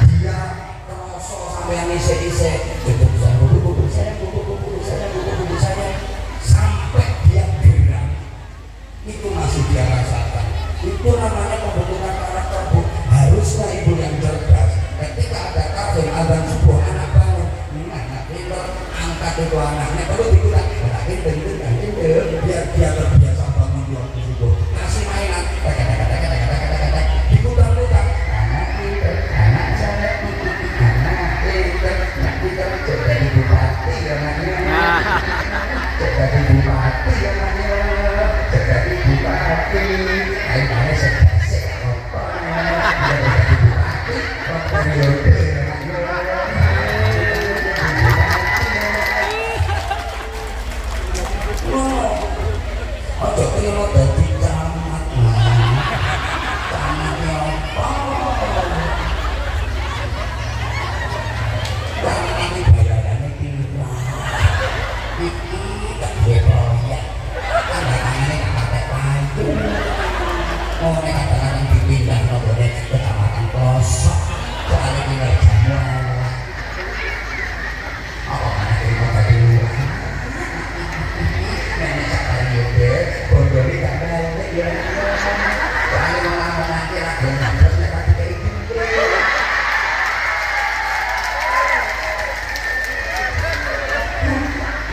dia terosok sampai yang isek-isek bubuk saya sampai dia geram, itu masih dia rasakan. Itu namanya pembentukan karakter, Bu. Harusnya ibu yang cerdas ketika ada kafir azan subuh anak bangun, anak pintar, angkat itu anaknya terus dikulang biar dia terbiasa bangun di waktu subuh. Kasih mainan dikulang-kulang, anak pintar, anak saya anak pintar jadi bupati anaknya, jadi bupati anaknya, jadi bupati ayo sedasik apa jadi bupati periode ojo kira dadi camat camatnya apa camat ini bayarannya pira iki gak duwe proyek tanda tangannya gak pakai payu mau nek kadang-kadang dipindah nobone kecamatan pelosok soalnya kinerjamu elek apa mana terima tadi lurah nenek sakari yobe bondoni gak melek ya soalnya malah nanti ragu ngabres nek tadi kayak gitu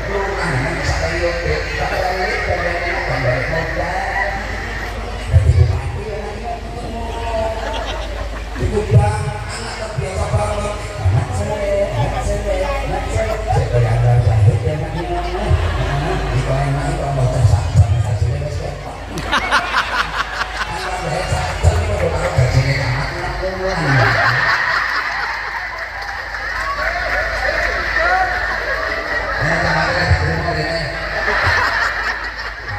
lurah nenek sakari yobe gak melek bondoni gak melek modal diundang anak terbiasa banget anak saya saya yang lahir ya nak ini di mana itu mau tersaja hasilnya wes ketok anak saya saja ini mau taruh gajinya anak 6 bulan ini kemarin ada rumah ini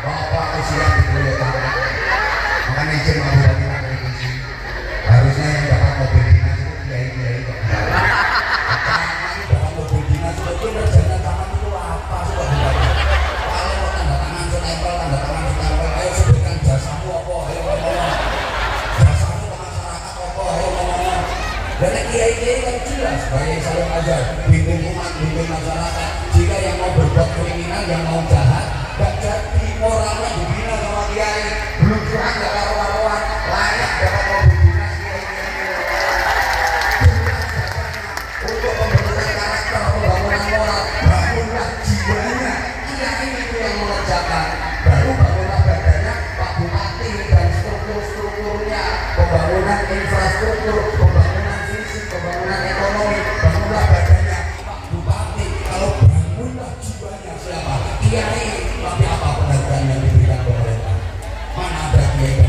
apa aku siap dikulit anak makanya izin mau buat kita televisi harusnya yang dapat mobil dinas itu kiai-kiai kok dapat mobil dinas itu kerjanya taman itu apa sih kok paling mau tanda tangan setempel ayo sebutkan jasamu apa ayo ngomong jasamu ke masyarakat apa ayo ngomong dan kiai-kiai kan jelas sebagai saling ajar bimbing umat, bimbing masyarakat jika yang mau berbuat kriminal, yang mau jahat gak jadi moralnya dibina sama kiai belum curang gak karuan-karuan layak dapat mobil dinas untuk pembentukan karakter, pembangunan moral, bangunlah jiwanya. Kiai itu yang mengerjakan. Baru bangunlah badannya Pak Bupati dan struktur-strukturnya, pembangunan infrastruktur, pembangunan fisik, pembangunan ekonomi, bangunlah badannya Pak Bupati. Kalau bangunlah jiwanya siapa? Kiai. Tapi apa penghargaan yang diberikan pemerintah? Mana ada kiai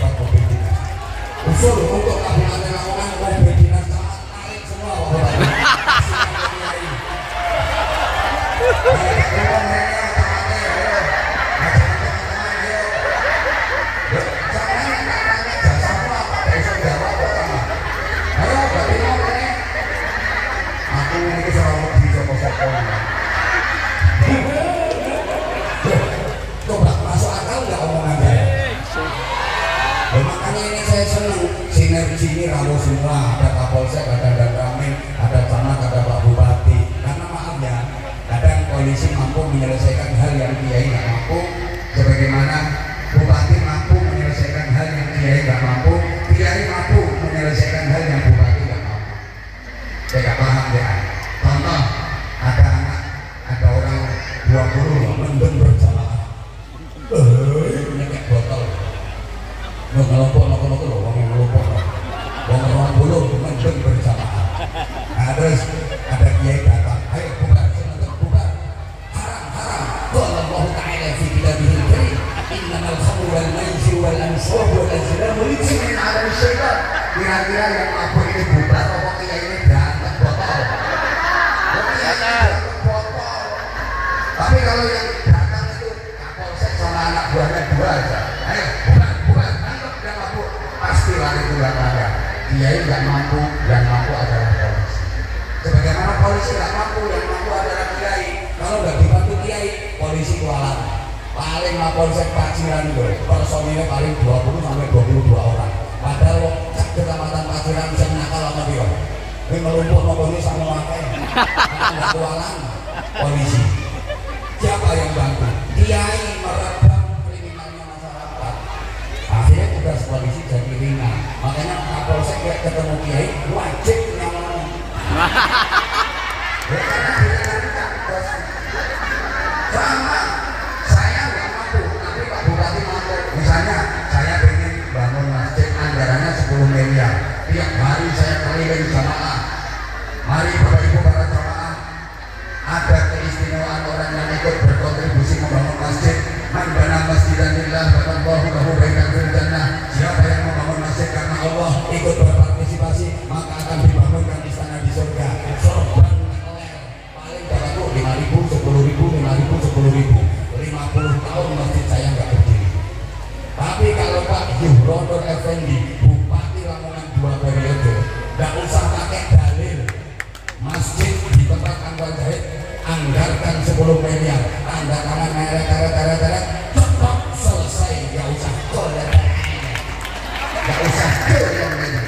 Makanya ini saya senang sinergi ini ramu semua, ada Kapolsek, ada Danramil, ada Camat, ada Pak Bupati. Karena maaf ya, kadang polisi mampu menyelesaikan hal yang kiai nggak mampu, sebagaimana Bupati mampu menyelesaikan hal yang kiai nggak mampu, kiai mampu menyelesaikan hal yang Bupati nggak mampu. Saya nggak paham ya. Contoh, ada anak, ada orang 20 mendem berjamaah, nyekek botol. Ngelompok loh, wong ngelompok loh, wong 20 mendem berjamaah. Nah, terus ada kiai datang, ayo bubar, bubar, haram. Qala Allah Ta'ala fi kitabihil karim, innamal khamru wal maisir wal ansab wal azlam rijsun min 'amali syaitan. Kira-kira yang mabuk ini bubar apa kiai ini datang botol? Botol. Tapi kalau yang datang itu Kapolsek sama anak buahnya 2 aja. Ayo bubar, tangkap yang mabuk. Pasti lari pulang aja. Kiai nggak mampu, yang mampu adalah polisi. Sebagaimana polisi nggak mampu, yang mampu adalah kiai. Kalau nggak dibantu kiai, polisi kualat. Paling Mapolsek Paciran itu personilnya paling 20 sampai 22 orang. Padahal kecamatan Paciran bisa nakal sama dia. Ini melumpuk mobilnya sama wakai. Nggak kualat polisi. Siapa yang bantu? Kiai meredam kriminalnya masyarakat. Akhirnya tugas polisi jadi ringan. Makanya Kapolsek ketemu kiai wajib nyamanya. Sama saya nggak mampu, tapi Pak Bupati mampu. Misalnya saya ingin bangun masjid, anggarannya 10 miliar. Tiap hari saya keliling jamaah. Mari Bapak Ibu para jamaah, ada keistimewaan orang yang ikut berkontribusi membangun masjid. Man bana masjidan lillah fatallahu lahu baitan fil jannah. Siapa yang membangun masjid karena Allah, ikut berpartisipasi, maka akan dibangunkan istana di surga. Sorban paling Bapakku 5.000, 10.000, 5.000, 10.000. 50 tahun masjid saya nggak berdiri. Tapi kalau Pak Yuhronur Effendi, Bupati Lamongan 2 periode, nggak usah pakai dalil. Masjid di tempat Anwar Zahid anggarkan 10 miliar, tanda tangan merek cepat selesai, nggak usah koler, nggak usah yang ini.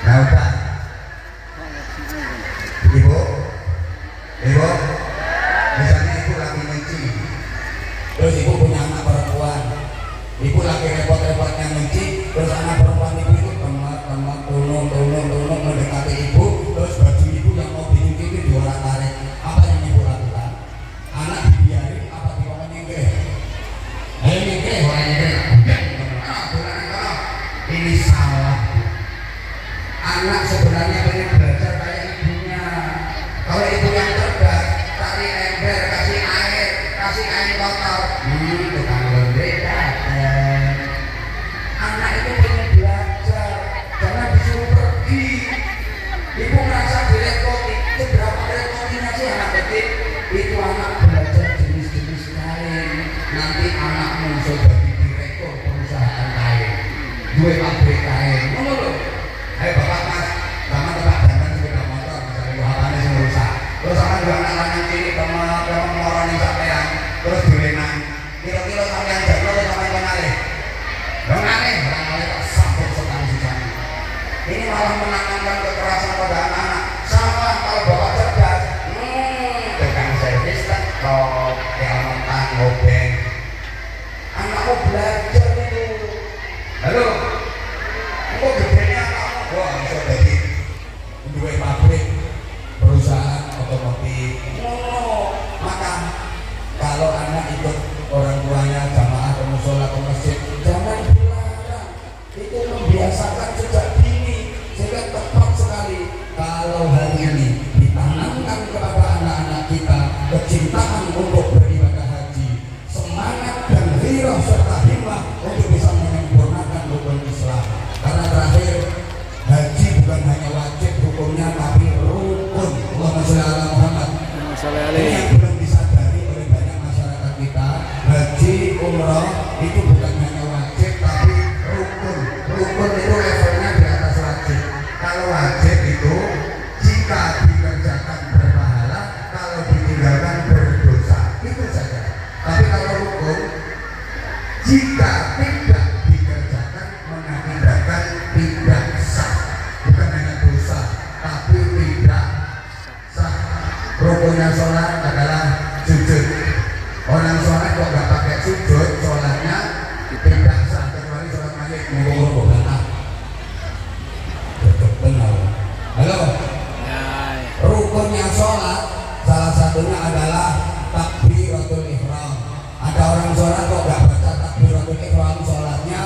Nah udah, ibu, misalnya ibu lagi nyuci, terus ibu punya anak perempuan, ibu lagi repot-repotnya nyuci, terus anak perempuan ibu itu temat tulung mendekati ibu, terus baju ibu yang mau dicuci itu diorak-arik. Apa yang ibu lakukan? Anak dibiarin apa dibawa nyengkeh? Ayo nyengkeh, orang nyengkeh. Ini salah. Anak sebenarnya pengen belajar kayak ibunya. Kalau ibu yang cerdas, cari ember, kasih air kotor. Tukang lembek datang. Anak itu pengen belajar, jangan disuruh pergi. Ibu merasa direpoti, seberapa repotinya sih anak kecil? Itu anak belajar jenis-jenis kain. Nanti anakmu sudah jadi direktur perusahaan kain, 2 pabrik kain. Ayo bapak mas, sama tempat jantan sepeda motor, misalnya buahannya yang rusak. Terus sama juga anak-anak kiri, teman-teman ngoroni sampean, terus dilenang. Kira-kira sampean jatuh atau sampean pengalih? Pengalih, tak sabuk sekali sisanya. Ini malah menanamkan kekerasan pada anak-anak. Salah kalau bapak cerdas. Tukang servis tektok, kelontan, ngobeng. Anakmu belajar itu. Halo, kok gedenya kamu? Wah, bisa jadi 2 pabrik, perusahaan otomotif. Maka kalau anak ikut orang tuanya jamaah ke musola ke masjid, jangan dilarang. Itu membiasakan sejak dini sehingga tepat sekali. Kalau hari ini ditanamkan kepada anak-anak kita kecintaan untuk beribadah haji, semangat dan ghirah serta himmah untuk bisa menyempurnakan rukun Islam. Karena terakhir, haji bukan hanya wajib hukumnya, tapi rukun. Allahumma sholli ala Muhammad. Ini yang belum disadari oleh banyak masyarakat kita. rukunnya sholat adalah sujud. Orang sholat kok nggak pakai sujud, sholatnya tidak sah kecuali sholat maghrib. Ngomong-ngomong benar. Cocok benar. Halo. Ya. Rukunnya sholat salah satunya adalah takbiratul ihram. Ada orang sholat kok nggak baca takbiratul ihram, sholatnya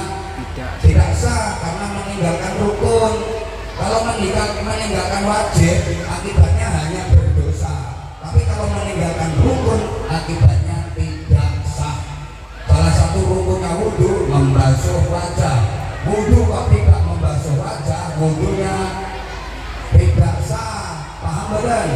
tidak sah karena meninggalkan rukun. Kalau meninggalkan wajib, akibatnya hanya berdosa. Tapi kalau meninggalkan rukun, akibatnya tidak sah. Salah satu rukunnya wudhu, membasuh wajah. Wudhu kok tidak membasuh wajah, wudhunya tidak sah. Paham betul?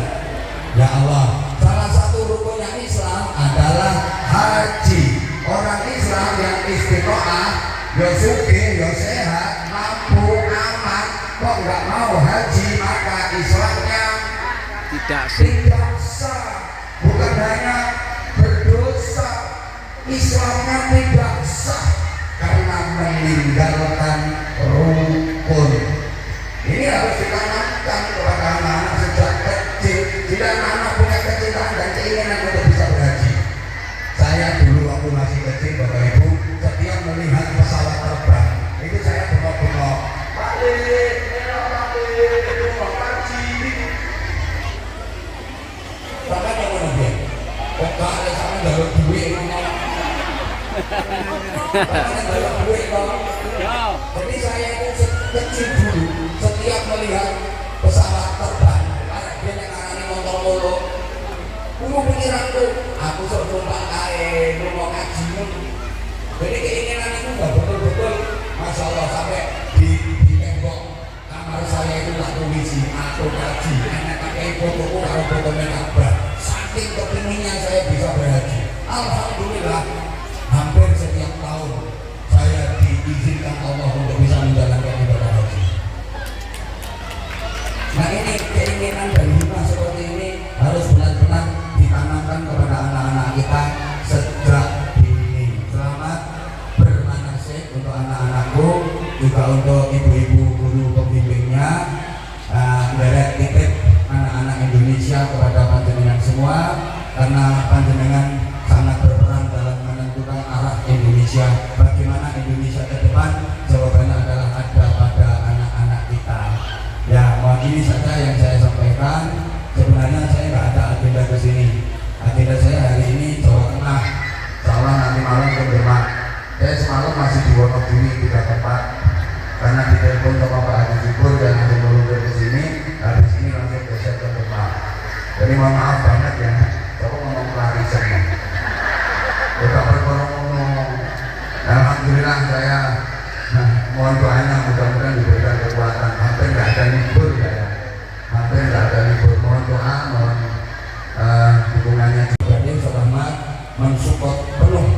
Ya Allah. Salah satu rukunnya Islam adalah haji. Orang Islam yang istiqomah, ya sugih, ya sehat, mampu, aman, kok nggak mau haji, maka Islamnya Tidak sah. Bukan hanya berdosa, Islamnya tidak sah karena meninggalkan rukun. Ini harus ditanamkan kepada anak-anak sejak kecil. Jika anak punya kecintaan dan keinginan untuk bisa berhaji. Saya dulu waktu masih kecil, Bapak Ibu, setiap melihat pesawat terbang, itu saya bengok-bengok. Balik, rumah haji. Sampai yang mana dia? Kok gak ada sama dalam duit ngomong. Sampai dalam duit ngomong. Jadi saya itu kecil dulu, setiap melihat pesawat terbang, kayak dia yang arahnya motor mulu, pikiranku, aku sumpah kain, rumah haji. Jadi keinginan itu gak betul-betul, Masya Allah, sampai di tembok kamar saya itu tak tulisin aku haji, enak pakai fotoku kalau foto Ka'bah. Saking kepinginnya saya bisa berhaji. Alhamdulillah, hampir setiap tahun saya diizinkan Allah untuk bisa menjalankan ibadah haji. Nah ini keinginan dan hikmah seperti ini harus benar-benar ditanamkan kepada anak-anak kita sejak dini. Selamat bermanasik untuk anak-anakku, juga untuk ibu-ibu guru pembimbingnya. Derek titip anak-anak Indonesia kepada panjenengan semua, karena panjenengan sangat berperan dalam menentukan arah Indonesia. Bagaimana Indonesia ke depan, jawabannya adalah ada pada anak-anak kita. Ya, ini saja yang saya sampaikan. Sebenarnya saya nggak ada agenda ke sini. Agenda saya hari ini Jawa Tengah. Insya nanti malam ke Demak. Saya semalam masih di Wonogiri 3 tempat. Karena ditelepon sama Pak Haji Syukur dan ada meluncur ke sini. Habis ini langsung geser ke Demak. Jadi mohon maaf banget ya. Coba ngomong kelarisan ya. Kita ngomong. Alhamdulillah saya mohon doanya, mudah-mudahan diberikan kekuatan. Hampir nggak ada libur ya. Hampir nggak ada libur. Mohon doa, mohon dukungannya. Jadi selamat mensupport penuh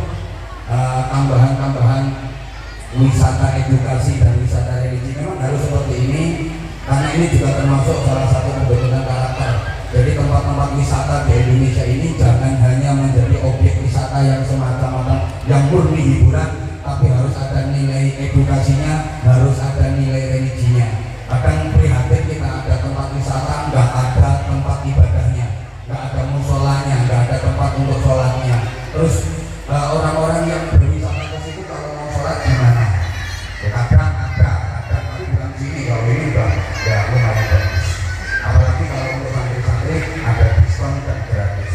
tambahan-tambahan wisata edukasi dan wisata religi. Memang harus seperti ini karena ini juga termasuk salah satu pembentukan karakter. Jadi tempat-tempat wisata di Indonesia ini jangan hanya menjadi objek wisata yang semata-mata yang murni hiburan, tapi harus ada nilai edukasinya, harus ada nilai religinya. Kadang prihatin kita ada tempat wisata, nggak ada tempat ibadahnya, nggak ada musolanya, nggak ada tempat untuk sholatnya. Terus orang-orang yang berwisata ke situ kalau mau sholat gimana? Ya, kadang ada, tapi bukan sini. Kalau ini udah ya lumayan bagus. Apalagi kalau untuk santri-santri ada diskon dan gratis.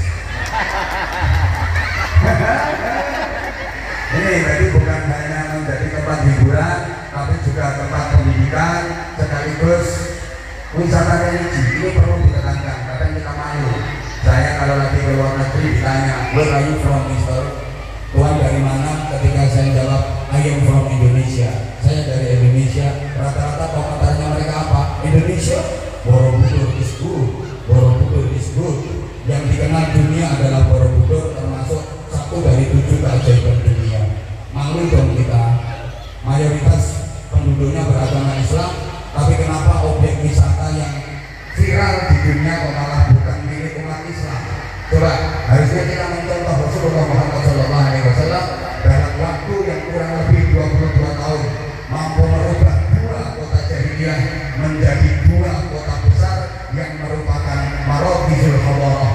Ini jadi bukan hanya menjadi tempat hiburan, tapi juga tempat pendidikan sekaligus wisata religi. Ini perlu ditekankan, kadang kita malu. Saya kalau lagi ke luar negeri ditanya, where are you from, Mister? Tuhan dari mana? Ketika saya jawab, I am from Indonesia. Saya dari Indonesia. Rata-rata komentarnya mereka apa? Indonesia? Borobudur is good. Borobudur is good. Yang dikenal dunia adalah Borobudur, termasuk satu dari 7 keajaiban dunia. Malu dong kita. Mayoritas penduduknya beragama Islam, tapi kenapa objek wisata yang viral di dunia kok malah bukan milik umat Islam? Coba, harusnya kita mencontoh Rasulullah Muhammad SAW dalam waktu yang kurang lebih 22 tahun mampu merubah 2 kota jahiliyah menjadi 2 kota besar yang merupakan Marokizul Hawarah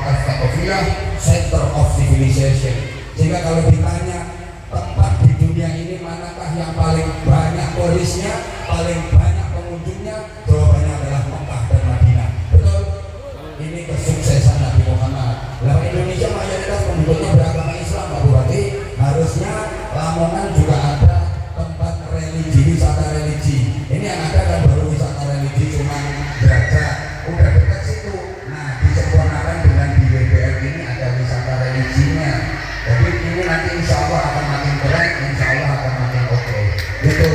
civilization. Sehingga kalau ditanya tempat di dunia ini manakah yang paling banyak turisnya, paling banyak pengunjungnya, jawabannya adalah Mekah dan Madinah. Betul? Ini kesuksesan Nabi Muhammad. Lalu Indonesia mayoritas penduduknya beragama Islam, Pak Bupati. Harusnya Lamongan juga ada tempat religi, wisata religi. Ini yang ada kan baru wisata religi cuma Derajat, udah dekat situ. Nah, disempurnakan dengan di WBL ini ada wisata religinya. Jadi ini nanti insya Allah akan makin keren, insya Allah akan makin oke. Gitu.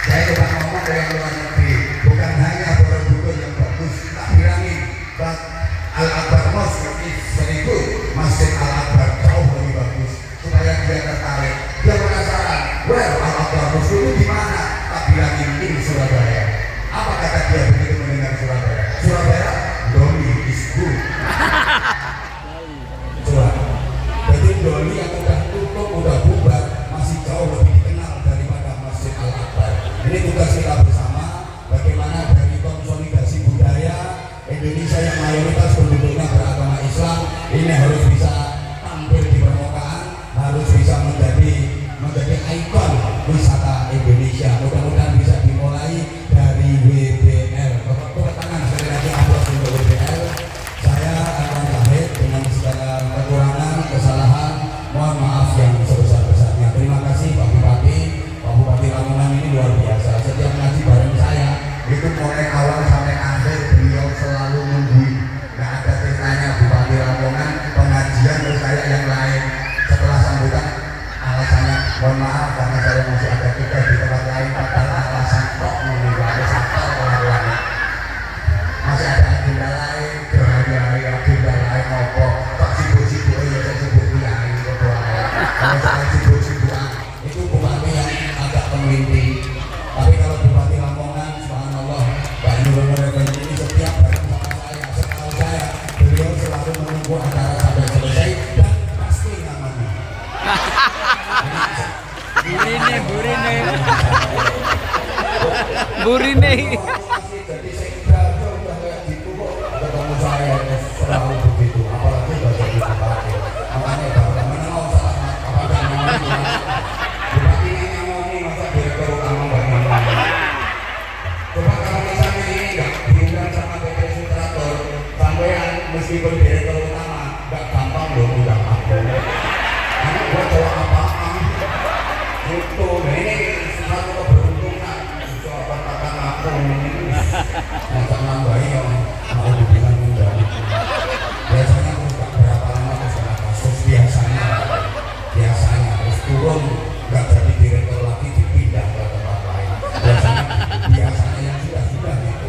Saya coba ngomong dari luar negeri, bukan hanya Borobudur yang bagus, tak bilangin Al-Akbar Mosque very good, Masjid Al-Akbar jauh lebih bagus, supaya dia tertarik. Dia penasaran, well Al-Akbar Mosque itu di mana? Tak bilangin di Surabaya. Apa kata dia begitu mendengar Surabaya? Surabaya, Doli is good. Coba. Jadi Doli yang udah tutup, udah bubar, masih jauh lebih dikenal daripada Masjid Al-Akbar. Ini tugas kita bersama, bagaimana dari konsolidasi budaya Indonesia yang mayoritas penduduknya beragama Islam ini harus bisa tampil di permukaan, harus bisa menjadi ikon wisata Indonesia. Mudah-mudahan bisa dimulai dari WBL. Tepuk tangan sekali lagi aplaus untuk WBL. Saya akan Zahid dengan segala kekurangan, kesalahan, mohon maaf yang sebesar-besarnya. Terima kasih Pak Bupati. Pak Bupati Lamongan ini luar biasa. Setiap ngaji bareng saya itu mulai awal sampai akhir beliau selalu nungguin. Nggak ada ceritanya Bupati Lamongan pengajian terus saya yang lain. Setelah sambutan alasannya mohon maaf karena saya masih ada tugas di tempat lain, padahal alasan kok menunggu alasan orang-orang masih ada agenda lain, hari-hari agenda lain ngopo tak sibuk-sibuk ya saya sibuk kiai ngopo ae. Kalau saya sibuk-sibukan itu bupati yang agak peneliti. Tapi kalau Bupati Lamongan subhanallah Pak Nurul Mereka ini setiap datang sama saya, setahu saya beliau selalu menunggu acara sampai selesai dan pasti namanya Burine. jadi sekda udah kayak gitu kok ketemu saya selalu begitu, apalagi udah jadi bupati. Makanya bapak mana mau salah apa dan namanya bupati ini ngomongin masa direktur utama bagaimana. Coba kalau misalnya ini nggak diundang sama PT Sutrator sampean meskipun direktur utama nggak gampang loh undang aku. Karena gua jawab apa-apa itu, ini satu keberuntungan. Coba katakan aku ini macam nambahin yang mau dibilang undang. Biasanya terus gak berapa lama terus kena kasus biasanya terus turun nggak jadi direktur lagi dipindah ke tempat lain. Biasanya yang sudah gitu.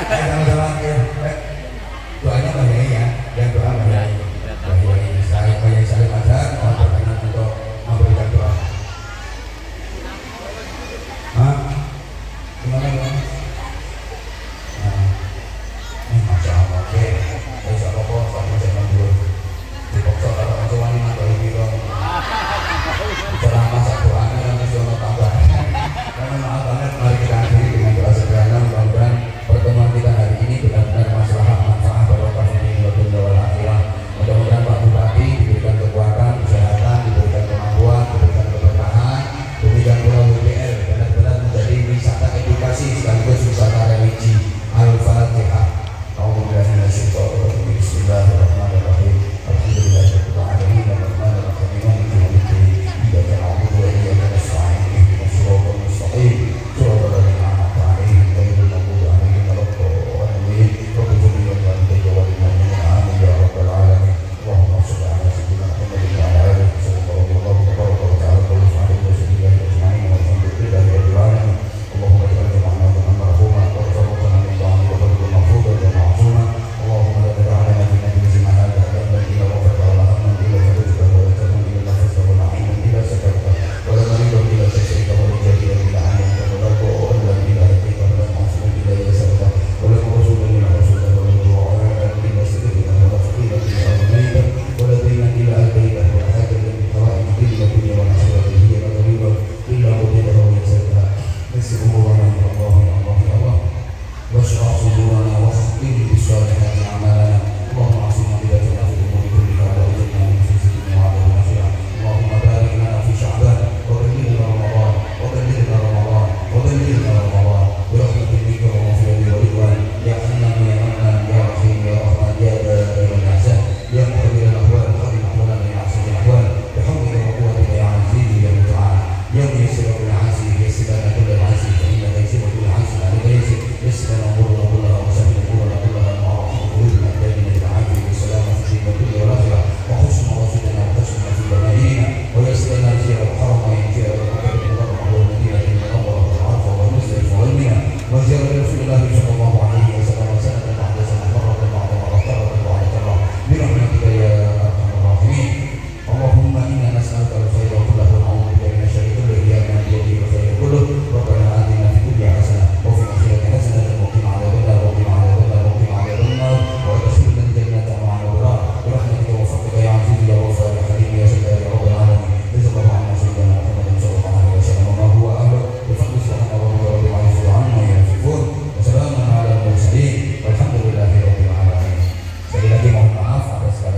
Sama-sama doanya Pak Yai ya, yang doa Pak Yai. Pak Yai Salim Azhar mohon berkenan untuk memberikan doa. Gimana?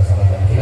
melaksanakan